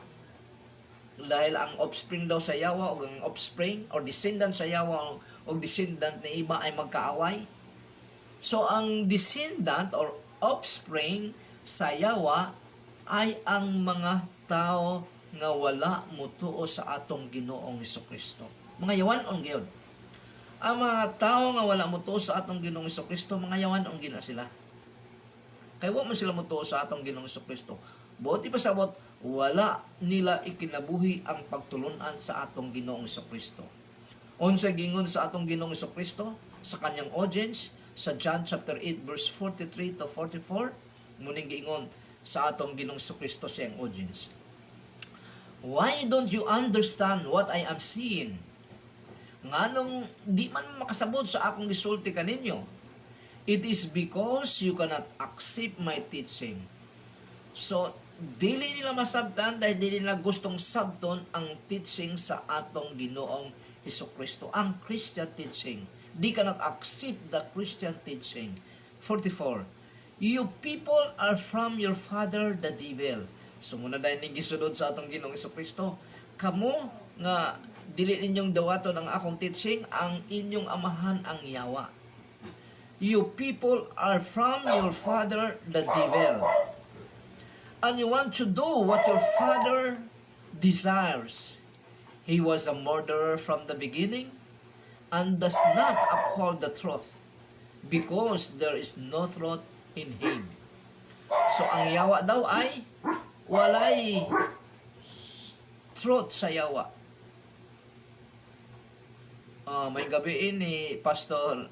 Dahil ang offspring daw sa yawa o ang offspring or descendant sa yawa o descendant ni Eva ay magkaaway. So, ang descendant or offspring sa yawa ay ang mga tao nga wala mutuo sa atong Ginoong Hesukristo. Mga yawanon gyud. Ang mga tao nga wala mutuo sa atong Ginoong Hesukristo, mga yawanon gyud na sila. Kaya wa man sila mutuo sa atong Ginoong Hesukristo. Buti pa sabot, wala nila ikinabuhi ang pagtulunan sa atong Ginoong Hesukristo. Unsa gingon sa atong Ginoong Hesukristo sa kanyang audience sa John chapter 8 verse 43 to 44, muning giingon sa atong Ginoong Hesukristo sa iyang audience. Why don't you understand what I am saying? Nganong di man makasabot sa akong gisulti kaninyo? It is because you cannot accept my teaching. So, dili nila masabtan dahil dili nila gustong sabton ang teaching sa atong Ginoong Hesukristo, ang Christian teaching. They cannot accept the Christian teaching. 44. You people are from your father the devil. So muna dahil ni gisunod sa atong Ginoong Hesukristo, kamo nga dili ninyong dawaton ang akong teaching, ang inyong amahan ang yawa. You people are from your father the devil, and you want to do what your father desires. He was a murderer from the beginning and does not uphold the truth because there is no truth in him. So ang yawa daw ay walay truth sa yawa. May gabi ni Pastor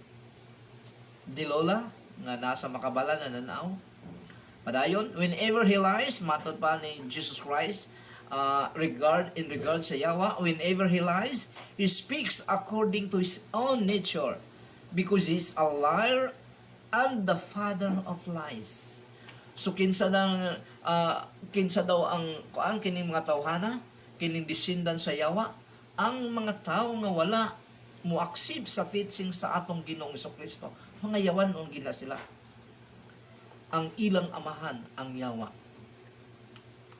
Dilola nga nasa Makabala na nanaw. Padayon, whenever he lies, matod pa ni Jesus Christ, in regard sa yawa, whenever he lies, he speaks according to his own nature, because he is a liar and the father of lies. So kinsa daw ang kining mga tawhana, kining descendant sa yawa, ang mga tao nga wala muaksib sa teaching sa atong Ginoong Jesucristo. Mga yawan on gina sila. Ang ilang amahan ang yawa.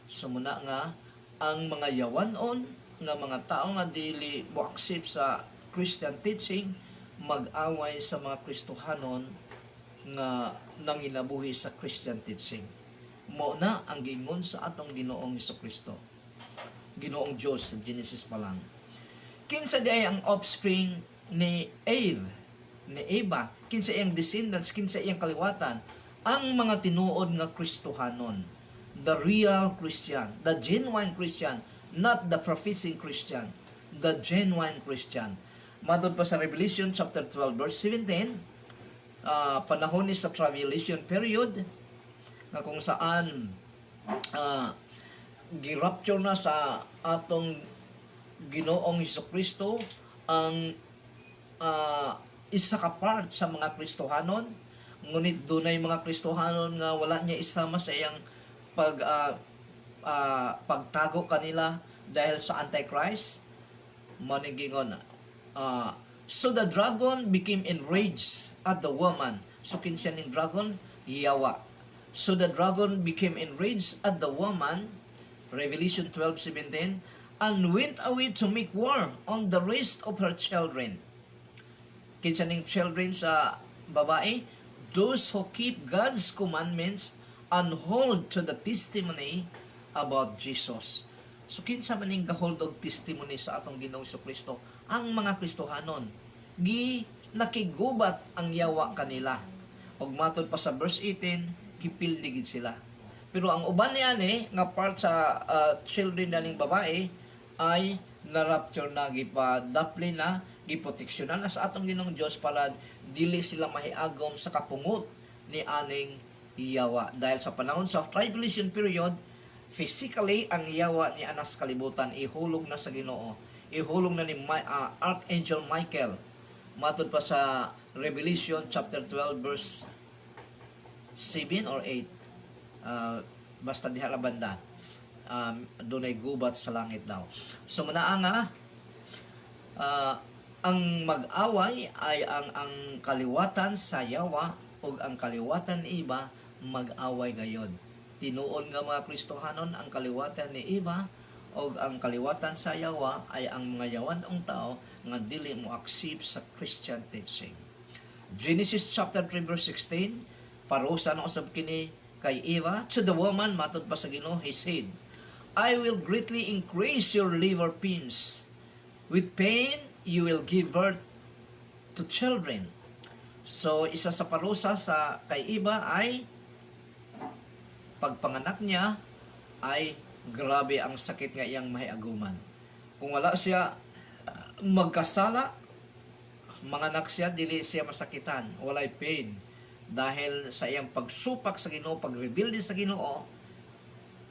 So muna nga ang mga yawanon nga mga tao nga dili muaksib sa Christian teaching mag-away sa mga Kristohanon nga nanginabuhi sa Christian teaching. Mo na ang gingon sa atong Ginoong Jesucristo. Ginoong Diyos sa Genesis pa lang. Kinsa di ang offspring ni Eva, kinsa iyang descendants, kinsa iyang kaliwatan, ang mga tinuod nga Kristohanon, the real Christian, the genuine Christian, not the professing Christian, the genuine Christian. Madod pa sa Revelation chapter 12 verse 17, panahon ni sa tribulation period, na kung saan girapture na sa atong Ginoong Jesucristo ang isa ka part sa mga Kristohanon, ngunit dunay mga Kristohanon nga wala niya isama sa iyang pagtago kanila dahil sa Antichrist. Manigingon, so the dragon became enraged at the woman. So kinsa ning dragon? Yawa. So the dragon became enraged at the woman, Revelation 12:17, and went away to make war on the rest of her children. Kinsa ning children sa babae? Those who keep God's commandments and hold to the testimony about Jesus. So kinsa man ning gahold og testimony sa atong Ginoong Jesucristo? Ang mga Kristohanon. Nakigubat ang yawa kanila. Og matod pa sa verse 18, gipildigid sila. Pero ang uban niya nga part sa children naling babae ay na-rapture na, gipadapli na, giproteksyonan na sa atong Ginoong Diyos para dili sila mahiagom sa kapungot ni aning yawa. Dahil sa panahon sa tribulation period, physically ang yawa ni anas kalibutan ihulog na sa Ginoo. Ihulog na ni Archangel Michael. Matod pa sa Revelation chapter 12 verse 7 or 8. Basta diha la banda. Dunay gubat sa langit daw. So muna ang mag-away ay ang kaliwatan sa yawa o ang kaliwatan ni iba mag-away gayod. Tinuon nga mga Kristohanon ang kaliwatan ni iba o ang kaliwatan sa yawa ay ang mga yawanong tao nga dili mo accept sa Christian teaching. Genesis chapter 3 verse 16, parusa na usab kini kay Eva to the woman, matod pa sa Ginoo, he said, I will greatly increase your labor pains. With pain, you will give birth to children. So, isa sa parusa sa kay Eva ay pagpanganak niya ay grabe ang sakit nga iyang mahiaguman. Kung wala siya magkasala, manganak siya, dili siya masakitan, walay pain. Dahil sa iyang pagsupak sa Ginoo, pagrebuild sa Ginoo,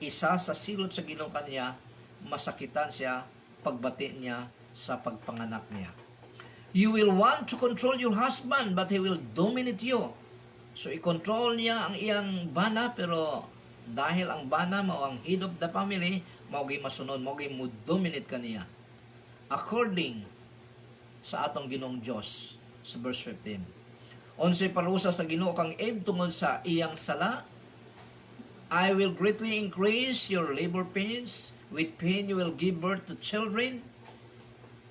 isa sa silot sa Ginoo kanya, masakitan siya, pagbati niya sa pagpanganak niya. You will want to control your husband, but he will dominate you. So, i-control niya ang iyang bana, pero dahil ang bana mao ang head of the family, maugay masunod, maugay mo dominate kaniya. According sa atong Ginoong Diyos, sa verse 15. Unsay parusa sa Ginoo kang Eve tungod sa iyang sala, I will greatly increase your labor pains. With pain you will give birth to children.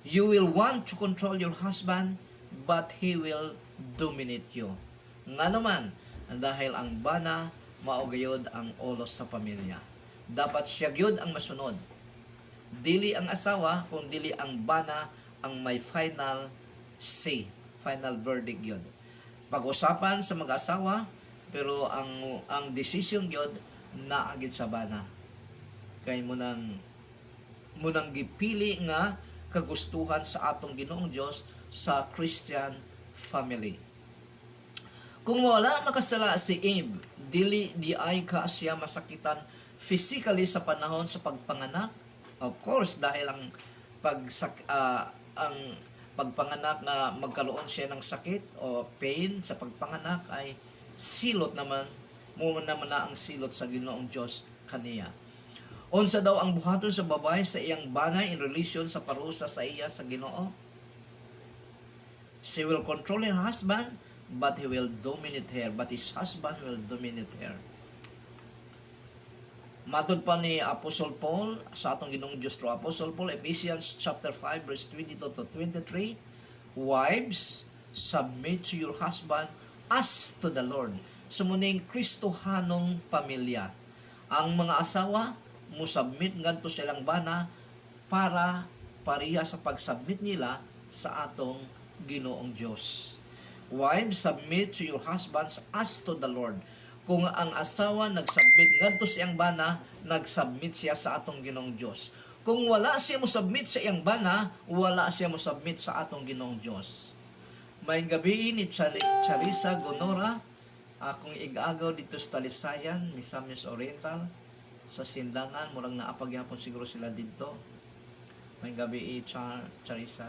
You will want to control your husband, but he will dominate you. Nga naman, dahil ang bana maugayod ang ulos sa pamilya. Dapat siya gyud ang masunod. Dili ang asawa, kung dili ang bana ang may final say, final verdict yun. Pag-usapan sa mag-asawa, pero ang decision yun naagid sa bana. Kay munang gipili nga kagustuhan sa atong Ginoong Dios sa Christian family. Kung wala makasala si Abe, dili di ay ka siya masakitan physically sa panahon sa pagpanganak. Of course, dahil ang pagpanganak na magkaroon siya ng sakit o pain sa pagpanganak ay silot naman, mo naman na ang silot sa Ginoong Diyos kaniya. Unsa daw ang buhaton sa babae sa iyang banay in relation sa parusa sa iya sa Ginoo? She will control her husband, but he will dominate her, but his husband will dominate her. Matod pa ni Apostle Paul sa atong Ginoong Diyos through Apostle Paul, Ephesians chapter 5 verse 22 to 23, wives, submit to your husband as to the Lord. Sumuning Kristohanong pamilya. Ang mga asawa musubmit ngadto sa ilang bana para pareha sa pagsubmit nila sa atong Ginoong Diyos. Wives, submit to your husbands as to the Lord. Kung ang asawa nagsubmit ngadto sa iyang bana, nagsubmit siya sa atong Ginoong Diyos. Kung wala siya mo submit sa iyang bana, wala siya mo submit sa atong Ginoong Diyos. May gabi ni Charissa Gonora, akong igagaw dito sa Talisayan, Misamis Oriental, sa Sindangan, murang naapagyapon siguro sila dito. May gabi Charissa.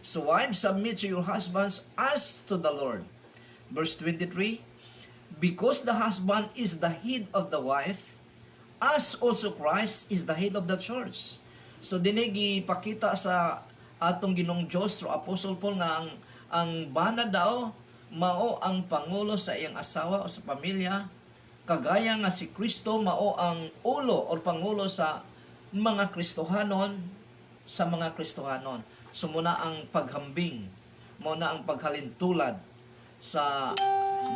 So wives, submit to your husbands as to the Lord. Verse 23, because the husband is the head of the wife, as also Christ is the head of the church. So dinigi ipakita sa atong Ginoong Diyos through Apostle Paul nga ang bana daw mao ang pangulo sa iyang asawa o sa pamilya, kagaya nga si Kristo mao ang ulo o pangulo sa mga Kristohanon, So muna ang paghambing, muna ang paghalintulad sa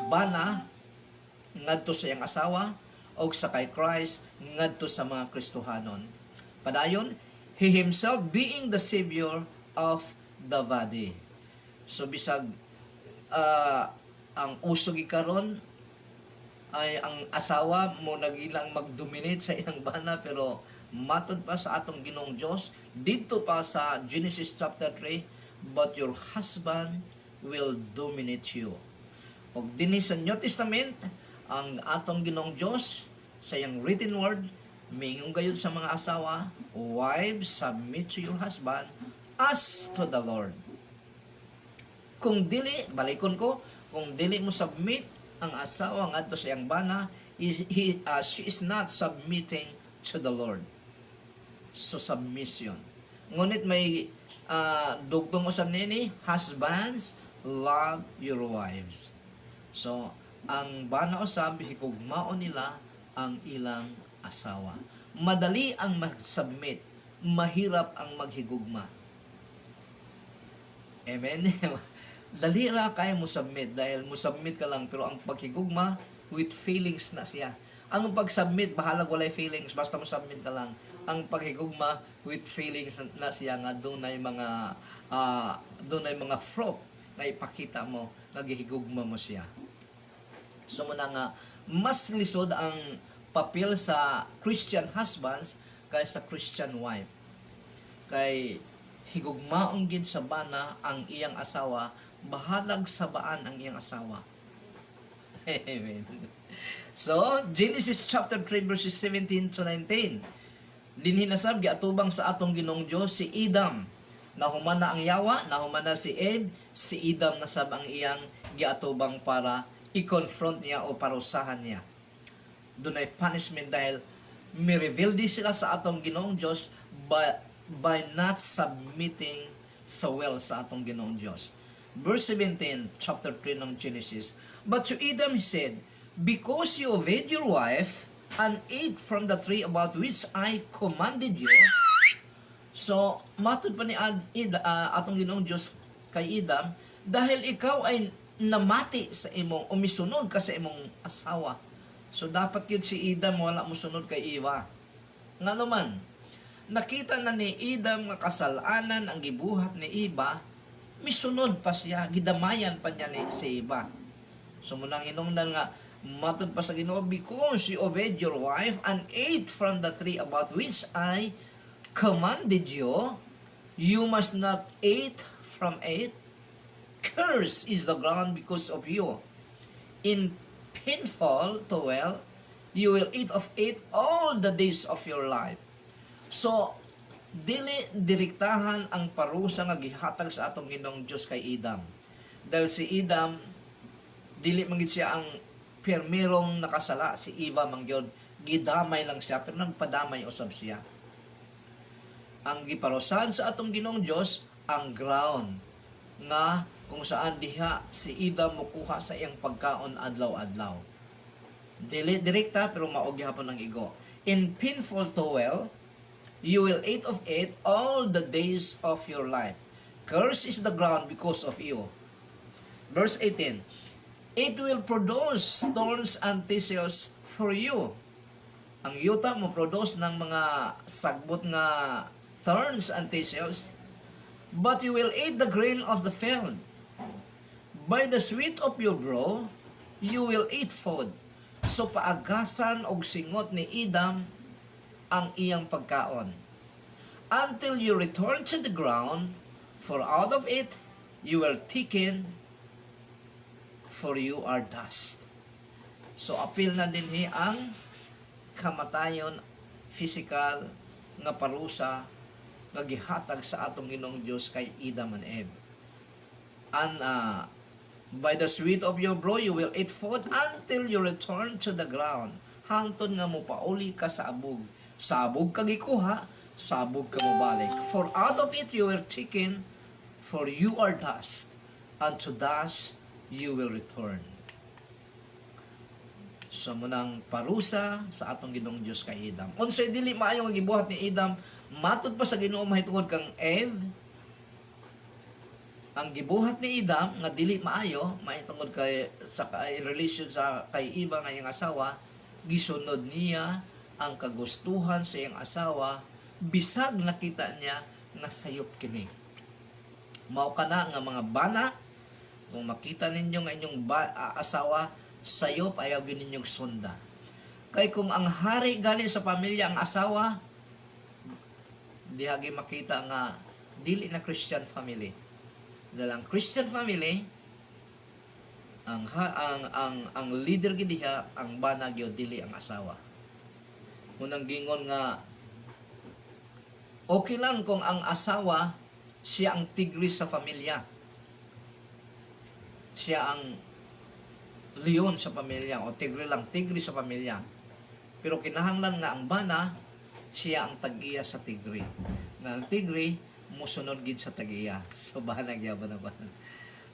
bana ngadto sa iyang asawa o sa kay Christ ngadto sa mga Kristohanon. Padayon, he himself being the Savior of the body. So bisag ang usog ikaron ay ang asawa mo nagilang mag-dominate sa iyang bana, pero matod pa sa atong Ginoong Diyos dito pa sa Genesis chapter 3, but your husband will dominate you. Og dinhi sa New Testament, ang atong Ginoong Diyos sa iyang written word miingon gayud sa mga asawa, wives, submit to your husband as to the Lord. Kung dili, balikon ko, kung dili mo submit ang asawa ngadto sa iyang bana, she is not submitting to the Lord. So submission. Ngunit may dugtong usab nini, husbands, love your wives. So ang bana usab higugmaon nila ang ilang asawa. Madali ang mag-submit, mahirap ang maghigugma. Amen. Dali ra kaya mo submit dahil mo submit ka lang, pero ang paghigugma with feelings na siya. Ang pag-submit bahalag walay feelings, basta mo submit ka lang. Ang paghigugma with feelings na siya nga dunay mga fruit na ipakita mo, naghihigugma mo siya. So muna nga mas lisod ang papel sa Christian husbands kaysa Christian wife. Kay higugmaon gid sa bana ang iyang asawa, bahalag sabaan ang iyang asawa. Amen. So, Genesis chapter 3 verses 17 to 19. Dinhi nasab giatubang sa atong Ginoong Dios si Adam. Nahumana ang Yawa, nahumana si Abe, si Adam nasab ang iyang giatubang para i-confront niya o parusahan niya. Dunay punishment dahil mi-reveal di sila sa atong Ginoong Dios by not submitting sa will sa atong Ginoong Dios. Verse 17, chapter 3 ng Genesis. But to Adam he said, because you obeyed your wife and ate from the tree about which I commanded you. So, matod pa ni atong Ginoong Diyos kay Adam, dahil ikaw ay namati sa imong o misunod ka sa imong asawa. So dapat yun si Adam wala mo sunod kay Eva. Nga naman, nakita na ni Adam nga kasalanan ang gibuhat ni Eva, misunod pa siya, gidamayan pa niya ni si Eva. So munang hinungdan nga, matod pa sa Ginoo, because you obeyed your wife and ate from the tree about which I commanded you, you must not eat from it. Curse is the ground because of you. In painful toil, you will eat of it all the days of your life. So, dili direktahan ang parusa nga gihatag sa atong Ginoong Dios kay Adam. Dahil si Adam, dili man gid siya ang pirmirong nakasala, si Eva man gyud gidamay lang siya pero nagpadamay usab siya. Ang giparusahan sa atong Ginoong Dios ang ground nga kung saan diha si Adam mokuha sa iyang pagkaon adlaw-adlaw. Dili direkta pero mao gihapon ang igo. In painful toil, you will eat of it all the days of your life. Curse is the ground because of you. Verse 18, it will produce thorns and thistles for you. Ang yuta mo produce ng mga sagbot nga thorns and thistles, but you will eat the grain of the field. By the sweat of your brow, you will eat food. So paagasan og singot ni Adam ang iyang pagkaon. Until you return to the ground, for out of it you will taken, for you are dust. So apil na din ang kamatayon, physical, nga parusa, nga gihatag sa atong Ginoong Dios kay Adam and Eve. And by the sweat of your brow you will eat food until you return to the ground. Hangtod nga mo pauli ka sa abog. Sa abog ka gikuha, sa abog ka mo balik. For out of it you were taken, for you are dust, and to dust you will return. So munang parusa sa atong Ginoong Dios kay Adam. Unsay dili maayo nga gibuhat ni Adam, matud pa sa Ginoo mahitungod kang Eve. Ang gibuhat ni Adam nga dili maayo mahitungod kay sa relation sa kay Eva nga iyang asawa, gisunod niya ang kagustuhan sa iyang asawa bisag nakita niya nga sayop kini. Mao kana nga mga bana, kung makita ninyo nga inyong asawa sayop, ayaw gininyong sunda. Kay kung ang hari gali sa pamilya ang asawa, dihagi makita nga dili na Christian family. Dahil ang Christian family, ang leader gid diha ang bana gyud dili ang asawa. Munang gingon nga okay lang kung ang asawa siya ang tigris sa pamilya. Siya ang leon sa pamilya o tigris sa pamilya. Pero kinahanglan nga ang bana siya ang tag-iya sa tigri. Nga ang tigri musunod gid sa tag-iya. So bahalag yaban na ba?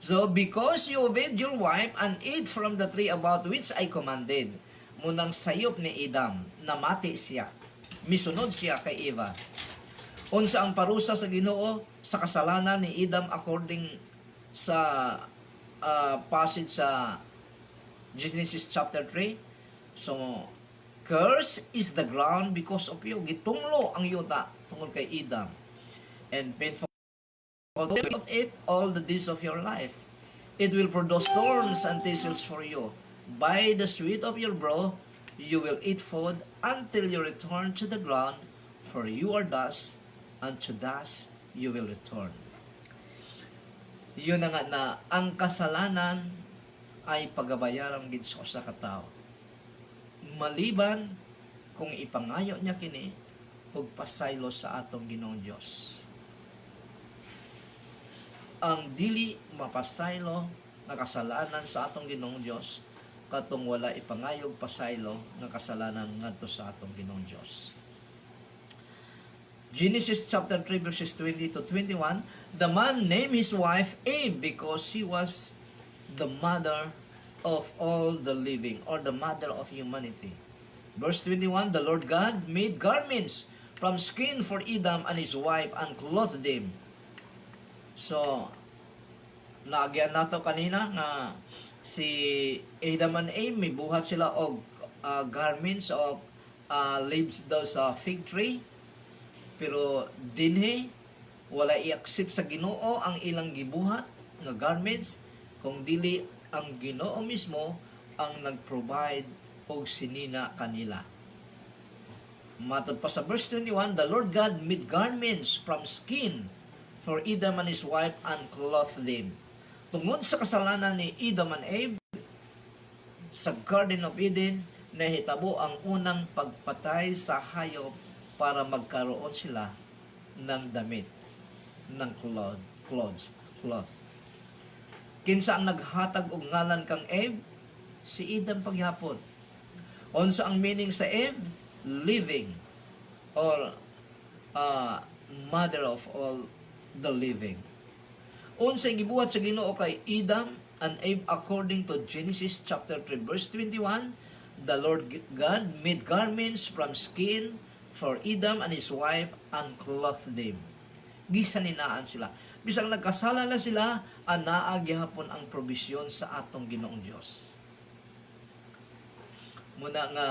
So because you obeyed your wife and ate from the tree about which I commanded, munang sayop ni Adam, namati siya. Misunod siya kay Eva. Unsa ang parusa sa Ginoo sa kasalanan ni Adam according sa passage sa Genesis chapter 3. So curse is the ground because of you. Gitunglo ang yuta tungod kay Adam. And painful of it all the days of your life. It will produce thorns and thistles for you. By the sweat of your brow you will eat food until you return to the ground, for you are dust, and to dust you will return. Yun na nga na ang kasalanan ay pagabayaran gid sa usa ka tawo. Maliban kung ipangayo niya kini og pasaylo sa atong Ginoong Dios. Ang dili mapasaylo nga kasalanan sa atong Ginoong Dios katong wala ipangayog pasaylo nga kasalanan ngadto sa atong Ginoong Dios. Genesis chapter 3 verses 20 to 21, the man named his wife Eve because she was the mother of all the living, or the mother of humanity. Verse 21, the Lord God made garments from skin for Adam and his wife and clothed them. So, naagyan nato kanina nga si Adam and Eve may buhat sila og garments of leaves daw sa fig tree, pero dinhi wala i-accept sa Ginoo ang ilang gibuhat nga garments, kung dili ang Ginoo mismo ang nag-provide og sinina kanila. Matod pa sa verse 21, the Lord God made garments from skin for Adam and his wife and clothed them. Tungod sa kasalanan ni Adam and Eve sa Garden of Eden, nahitabo ang unang pagpatay sa hayop para magkaroon sila ng damit, ng cloth. Kinsa ang naghatag og ngalan kang Eve? Si Adam pagyapon. Unsa ang meaning sa Eve? Living, or mother of all the living. Unsay gibuhat sa Ginoo kay Adam and Eve according to Genesis chapter 3 verse 21, the Lord God made garments from skin for Adam and his wife and clothed them. Gisaninaan sila. Bisang nagkasala na sila, anaa gihapon ang probisyon sa atong Ginoong Dios. Muna nga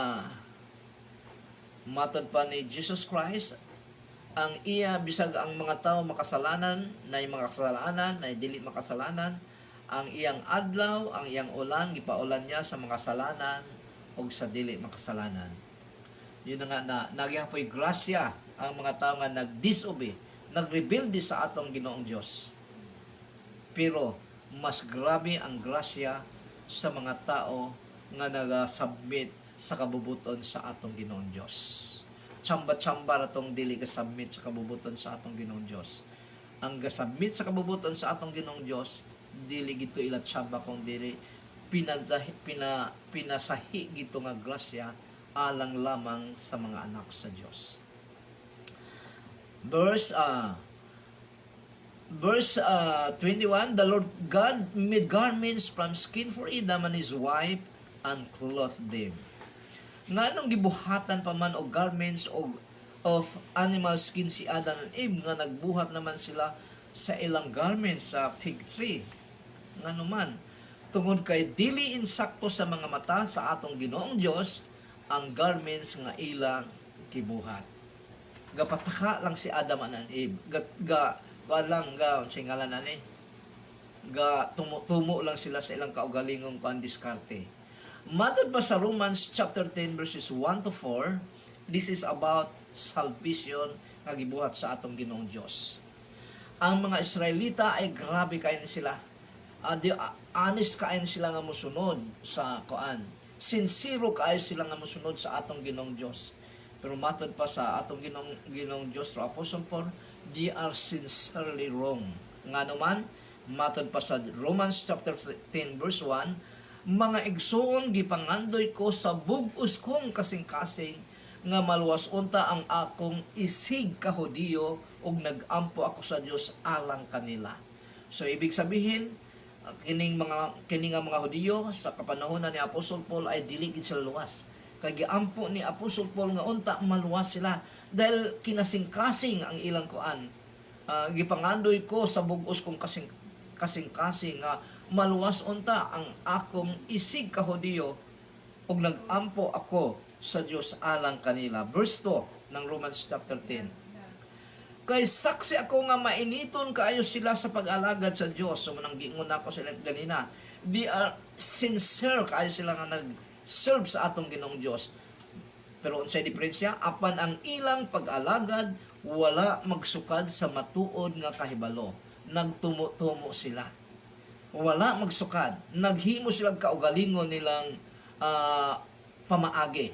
matod pa ni Jesus Christ, ang iya bisag ang mga tao makasalanan, na mga kasalanan, na dili makasalanan, ang iyang adlaw, ang iyang ulan, gipaulan niya sa mga kasalanan o sa dili makasalanan. Yun nga na nagyapoy grasya ang mga tao nga nag-disobey, nag-rebelde sa atong Ginoong Dios. Pero mas grabe ang grasya sa mga tao nga naga-submit sa kabubuton sa atong Ginoong Dios. Tsamba-tsamba ratong dili ka-submit sa kabubuton sa atong Ginoong Dios. Ang ga-submit sa kabubuton sa atong Ginoong Dios, dili gito ila tsamba kung dili pinasahi gito nga grasya alang lamang sa mga anak sa Dios. Verse 21, the Lord God made garments from skin for Adam and his wife and clothed them. Nganong gibuhatan pa man og garments of animal skin si Adam and Eve, nga nagbuhat naman sila sa ilang garments sa fig tree. Ngano man, tungod kay dili insakto sa mga mata sa atong Ginoong Dios ang garments nga ilang gibuhat. Gapataka lang si Adam and Eve. Singalan ani. Tumo lang sila sa ilang kaugalingong diskarte. Matod pa sa Romans chapter 10 verses 1 to 4, this is about salvation nga gibuhat sa atong Ginoong Dios. Ang mga Israelita ay grabe kayo ni sila. Honest kayo ni sila nga mosunod sa kuan. Sincero kayo sila nga mosunod sa atong Ginoong Dios. Pero matod pa sa atong Ginoong Dios through Apostle Paul, they are sincerely wrong. Nga naman, matod pa sa Romans chapter 10 verse 1, mga igsoon gipangandoy ko sa bug-os kong kasing-kasing nga maluwas unta ang akong isig ka Hudiyo ug nagampo ako sa Dios alang kanila. So ibig sabihin, kining nga mga Hudiyo sa kapanahonan ni Apostol Paul ay dili gid sila luwas. Kay giampo ni Apostol Paul nga unta maluwas sila dahil kinasing-kasing ang ilang kuan. Gipangandoy ko sa bug-os kong kasing-kasing nga maluwas unta ang akong isig ka Hudiyo ug nagampo ako sa Dios alang kanila. Verse 2 ng Romans chapter 10. Kay saksi ako nga mainiton kaayo sila sa pag-alagad sa Dios. So manang giingon ako sila ganina. They are sincere kaayo sila nga nag-serve sa atong Ginoong Dios. Pero unsay diferensya? Apan ang ilang pag-alagad wala magsukad sa matuod nga kahibalo. Nagtumo-tumo sila. Wala magsukad. Naghimo sila kaugalingon nilang pamaagi.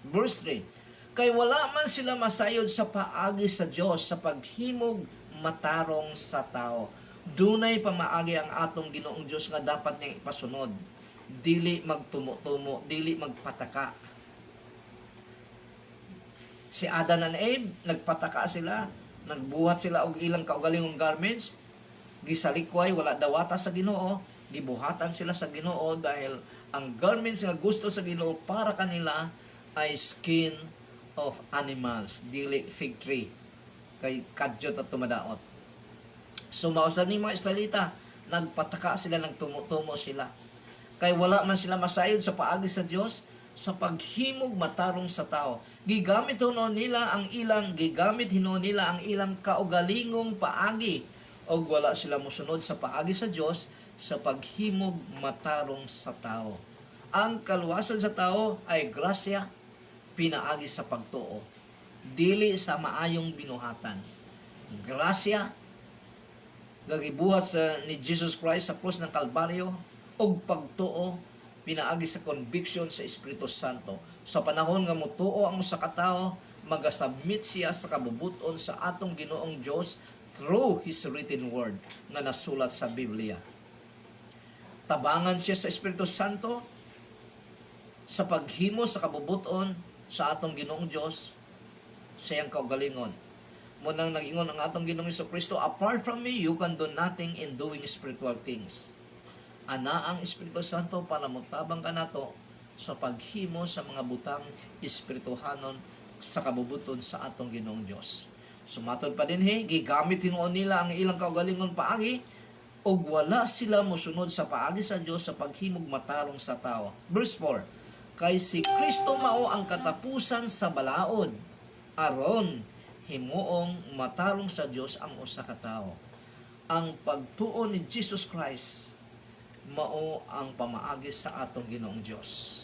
Verse 3. Kay wala man sila masayod sa paagi sa Dios sa paghimog matarong sa tao. Dunay pamaagi ang atong Ginoong Dios nga dapat niyang ipasunod. Dili magtumo-tumo, dili magpataka. Si Adam and Eve, nagpataka sila, nagbuhat sila og ilang kaugalingong garments, gisalikway, wala dawata sa Ginoo, gibuhatan sila sa Ginoo dahil ang garments nga gusto sa Ginoo para kanila ay skin of animals, dili fig tree. Kay kadyot at tumadaot. So mausab ni mga Israelita, Nagpataka sila, nagtumo-tumo sila. Kay wala man sila masayod sa paagi sa Dios sa paghimog matarong sa tao. Gigamit nila ang ilang kaugalingong paagi o wala sila mosunod sa paagi sa Dios sa paghimog matarong sa tao. Ang kaluwasan sa tao ay grasya pinaagi sa pagtuo, dili sa maayong binuhatan. Grasya gagibuhat ni Jesus Christ sa krus ng Kalbaryo og pagtuo pinaagi sa conviction sa Espiritu Santo. Sa panahon nga motuo ang usa ka tawo, magasubmit siya sa kabubuton sa atong Ginoong Dios through His written word nga nasulat sa Biblia. Tabangan siya sa Espiritu Santo sa paghimo sa kabubuton sa atong Ginoong Dios sa iyang kaugalingon. Munang nag-ingon ang atong Ginoong Jesucristo, apart from me, you can do nothing in doing spiritual things. Ana ang Espiritu Santo para motabang ka nato sa paghimo sa mga butang espirituhanon sa kabubuton sa atong Ginoong Dios. Sumatod pa din gigamit hinuon nila ang ilang kaugalingon paagi ug wala sila mosunod sa paagi sa Dios sa paghimog matarong sa tao. Verse 4, kay si Kristo mao ang katapusan sa balaod, aron himuong matarong sa Dios ang usa ka tawo. Ang pagtuo ni Jesus Christ mao ang pamaagi sa atong Ginoong Dios.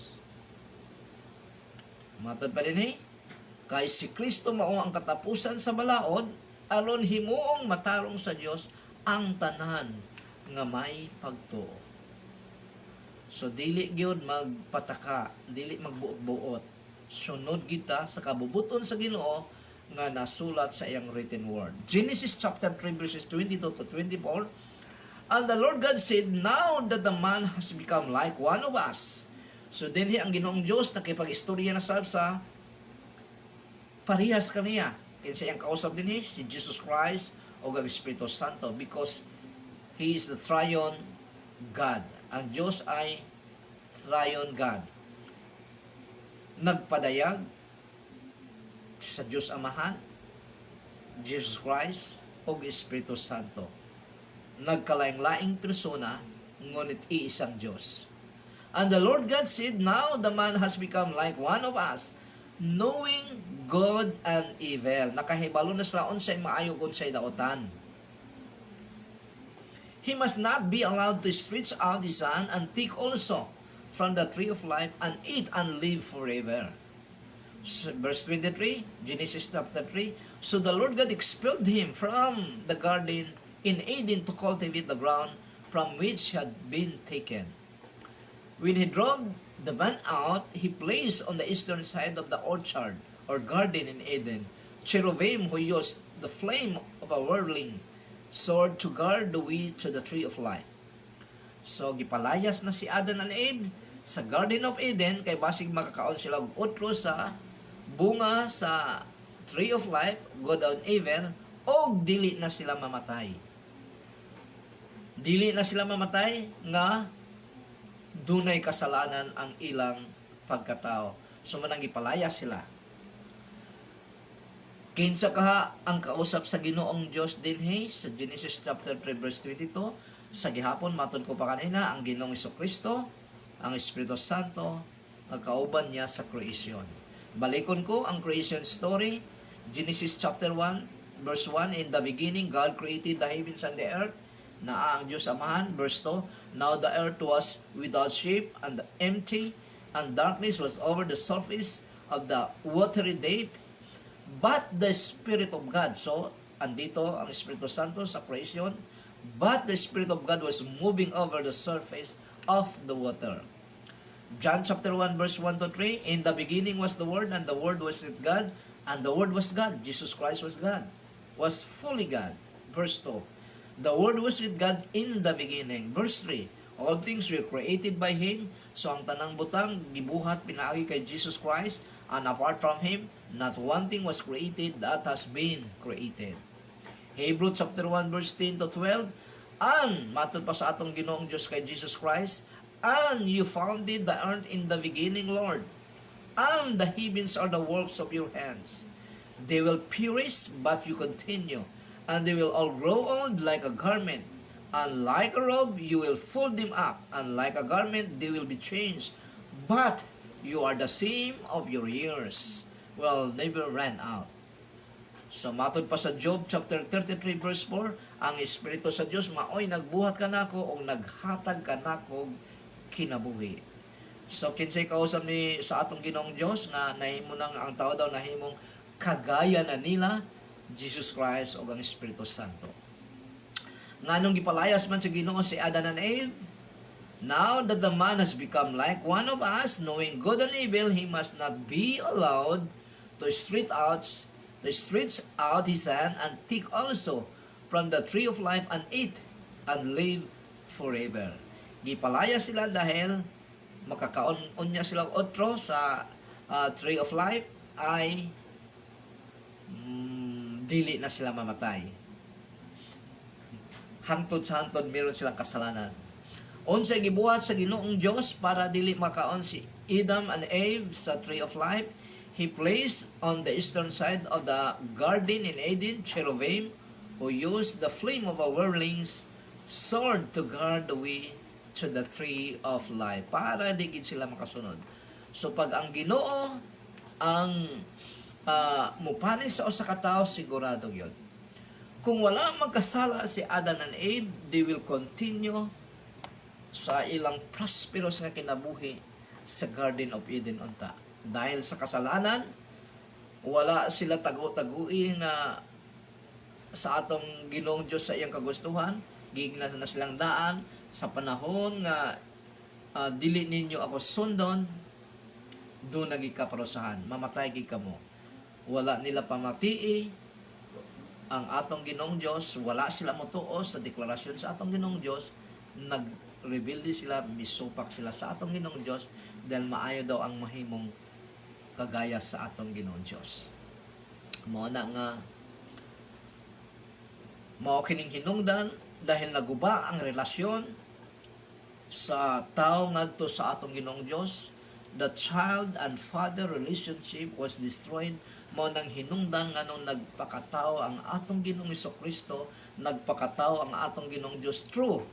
Matod pa din kay si Kristo mao ang katapusan sa balaod, aron himuong matarong sa Dios ang tanan nga may pagtuo. So dili gyud magpataka, dili magbuot-buot. Sunod kita sa kabubuton sa Ginoo nga nasulat sa iyang written word. Genesis chapter 3 verses 22 to 24. And the Lord God said, now that the man has become like one of us. So dinhi ang Ginoong Dios nakipag-istorya na sa parehas kaniya. Kinsa iyang kausap dinhi si Jesus Christ o ang Espiritu Santo because He is the triune God. Ang Diyos ay triune God. Nagpadayag sa Diyos Amahan, Jesus Christ, o Espiritu Santo. Nagkalaing-laing persona, ngunit iisang Diyos. And the Lord God said, now the man has become like one of us, knowing good and evil. Nakahibalo na sila unsay maayo unsay daotan. He must not be allowed to stretch out his hand and take also from the tree of life and eat and live forever. Verse 23, Genesis chapter 3. So the Lord God expelled him from the garden in Eden to cultivate the ground from which he had been taken. When he drove the man out, he placed on the eastern side of the orchard or garden in Eden cherubim who used the flame of a whirling sword to guard the way to the tree of life. So gipalayas na si Adan and Eve sa Garden of Eden kay basig makakaon sila og utro sa bunga sa tree of life, good and evil, og dili na sila mamatay. Dili na sila mamatay nga dunay kasalanan ang ilang pagkatao. So manang gipalayas sila. Kinsa kaha ang kausap sa Ginoong Dios dinhi sa Genesis chapter 3 verse 22. Sa gihapon matud ko pa kanina ang Ginoong Jesucristo, ang Espiritu Santo, ang kauban niya sa creation. Balikon ko ang creation story, Genesis chapter 1 verse 1, in the beginning God created the heavens and the earth. Naa ang Diyos Amahan, verse 2, now the earth was without shape and empty, and darkness was over the surface of the watery deep. But the Spirit of God, so andito ang Espiritu Santo sa creation, but the Spirit of God was moving over the surface of the water. John chapter 1 verse 1 to 3, in the beginning was the Word, and the Word was with God, and the Word was God. Jesus Christ was God, was fully God. Verse 2, the Word was with God in the beginning. Verse 3, all things were created by Him. So ang tanang butang gibuhat pinaagi kay Jesus Christ, and apart from Him, not one thing was created that has been created. Hebrew chapter 1 verse 10 to 12, and matod pa sa atong Ginoong Diyos kay Jesus Christ, and you founded the earth in the beginning, Lord, and the heavens are the works of your hands. They will perish, but you continue, and they will all grow old like a garment, And like a robe, you will fold them up, and like a garment, they will be changed. But you are the same of your years will never run out. So matod pa sa Job chapter 33 verse 4, ang Espiritu sa Dios maoy nagbuhat ka nako o naghatag ka nako kinabuhi. So kinsay kausap ni sa atong Ginoong Dios nga nahimo nang ang tao daw nahimong kagaya na nila Jesus Christ o ang Espiritu Santo. Nganong gipalayas man sa Ginoo si Adan and Eve, now that the man has become like one of us, knowing good and evil, he must not be allowed to stretch out his hand and take also from the tree of life and eat and live forever. Gipalaya sila dahil makakaon niya silang otro sa tree of life ay dili na sila mamatay. Hantod sa hantod meron silang kasalanan. Unsay gibuhat sa Ginoong Dios para dili makaon si Adam and Eve sa tree of life, He placed on the eastern side of the garden in Eden cherubim who used the flame of a whirling's sword to guard the way to the tree of life para di gid sila makasunod. So pag ang Ginoo ang mupanis sa usa ka tawo, sigurado yun. Kung wala magkasala si Adam and Eve, they will continue sa ilang prospero sa kinabuhi sa Garden of Eden unta. Dahil sa kasalanan, wala sila tagu-tagui na sa atong Ginoong Diyos sa iyang kagustuhan, gigna na silang daan sa panahon nga dili ninyo ako sundon, doon nagikaparusahan, mamatay gid kamo. Wala nila pamatii ang atong Ginoong Diyos, wala sila motuo sa deklarasyon sa atong Ginoong Diyos, nag-rebelde sila, misupak sila sa atong Ginoong Diyos dahil maayo daw ang mahimong kagaya sa atong Ginoong Diyos. Mao na nga mao kining hinungdan dahil naguba ang relasyon sa tao ngadto sa atong Ginoong Diyos, the child and father relationship was destroyed. Mao nang hinungdan nga nung nagpakatao ang atong Ginoong Hesukristo, nagpakatao ang atong Ginoong Dios through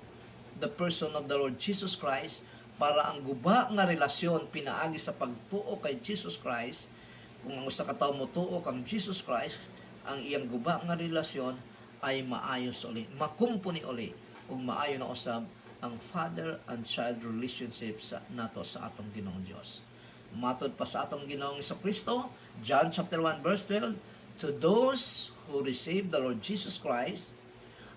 the person of the Lord Jesus Christ, para ang guba nga relasyon pinaagi sa pagtuo kay Jesus Christ. Kung ang usa ka tawo motuo kang Jesus Christ, ang iyang guba nga relasyon ay maayos uli, makumpuni uli, ug maayo na usab ang father and child relationship sa nato sa atong Ginoong Dios. Matod pa sa atong Ginoong Hesukristo, John chapter 1 verse 12, to those who receive the Lord Jesus Christ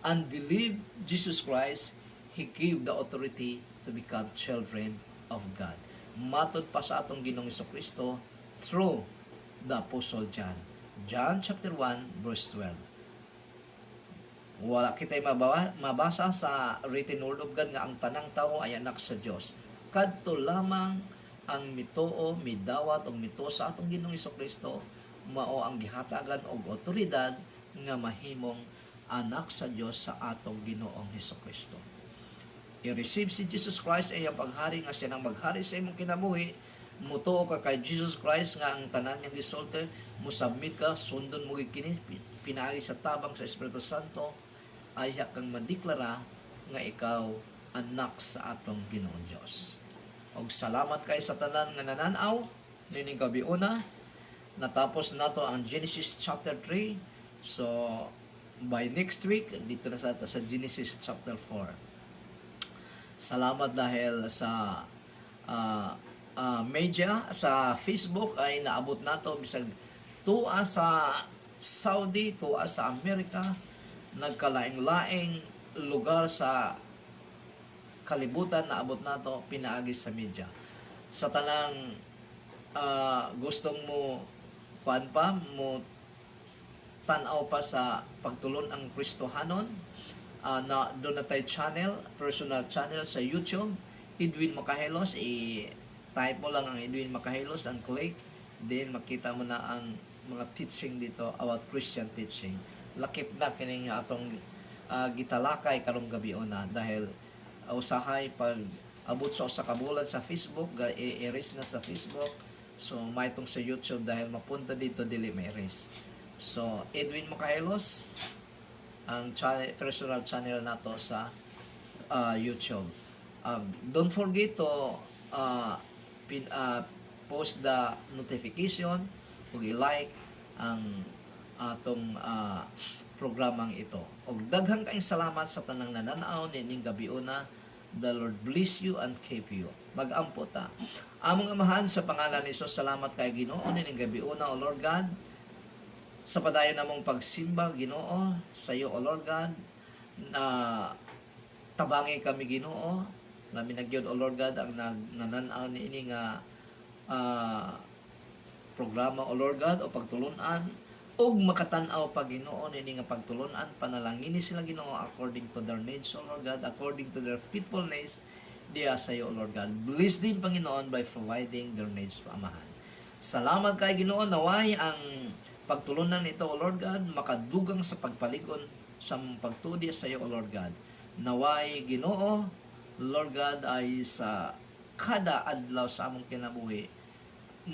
and believe Jesus Christ, He gave the authority to become children of God. Matod pa sa atong Ginoong Hesukristo through the Apostle John. John chapter 1 verse 12. Wala kitay mabasa sa written word of God nga ang tanang tawo ay anak sa Dios. Kadto lamang ang mituo, midawat o mituo sa atong Ginoong Hesukristo, mao ang gihatagan og otoridad nga mahimong anak sa Dios sa atong Ginoong Hesukristo. I-receive si Jesus Christ ay ang paghari nga siya nang maghari sa imong kinabuhi, mutuo ka kay Jesus Christ nga ang tanan niyang gisulti, musabmit ka, sundon mo kini, pinaagi sa tabang sa Espiritu Santo, ay kang madeklara nga ikaw anak sa atong Ginoong Dios. Og salamat kay sa tanan nga nananaw nining gabiuna. Natapos nato ang Genesis chapter 3. So by next week dito na sa Genesis chapter 4. Salamat dahil sa media sa Facebook ay naabot nato bisag tuwa sa Saudi, tuwa sa Amerika, nagkalaing-laing lugar sa kalibutan na abot nato pinaagi sa media. Sa tanang gustong mo mo tanaw pa sa pagtulon ang Kristohanon, na doon na tayo channel, personal channel sa YouTube, Edwin Makahelos. I-type mo lang ang Edwin Makahelos and click, then makita mo na ang mga teaching dito about Christian teaching. Lakip na kining atong gitalakay karong gabi na dahil usahay pag abot sa usa ka bulan sa Facebook, i-erase na sa Facebook, so may itong sa YouTube dahil mapunta dito dili may erase. So Edwin Makahelos ang personal channel nato sa YouTube. Don't forget to uh, pin, uh, post the notification ug i-like ang atong programang ito. Og daghang kaayong salamat sa tanang nananaw nining gabiuna. The Lord bless you and keep you. Mag-ampo ta. Among amahan sa pangalan ni Jesus, salamat kay Ginoo nining gabiuna, O Lord God, sa padayon namong pagsimba, Ginoo, sa iyo, O Lord God, na tabangi kami, Ginoo, na minagyod, O Lord God, ang nananaw niini nga programa, O Lord God, o pagtulunan, og makatan-aw pa, Ginoo, nini nga pagtulunan, panalangini sila, Ginoo, according to their needs, O Lord God, according to their faithfulness diya sa iyo, O Lord God. Bless din, Panginoon, by providing their needs, Amahan. Salamat kay Ginoo, naway ang pagtulunan nito, O Lord God, makadugang sa pagpaligon sa pagtudi sa iyo, O Lord God. Naway Ginoo, Lord God, ay sa kada adlaw sa among kinabuhi,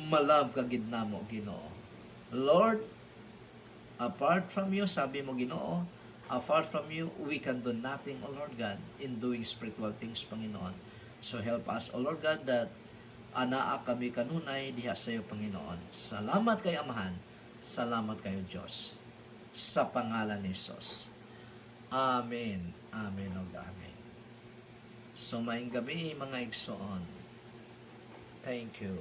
malab ka gid namo, Ginoo. Lord, apart from you, sabi mo, Ginoo, apart from you, we can do nothing, O Lord God, in doing spiritual things, Panginoon. So help us, O Lord God, that anaa kami kanunay diha sa iyo, Panginoon. Salamat kay Amahan. Salamat kayo, Diyos. Sa pangalan ni Jesus. Amen. Amen o amen. So, maing gabi, mga igsoon. Thank you.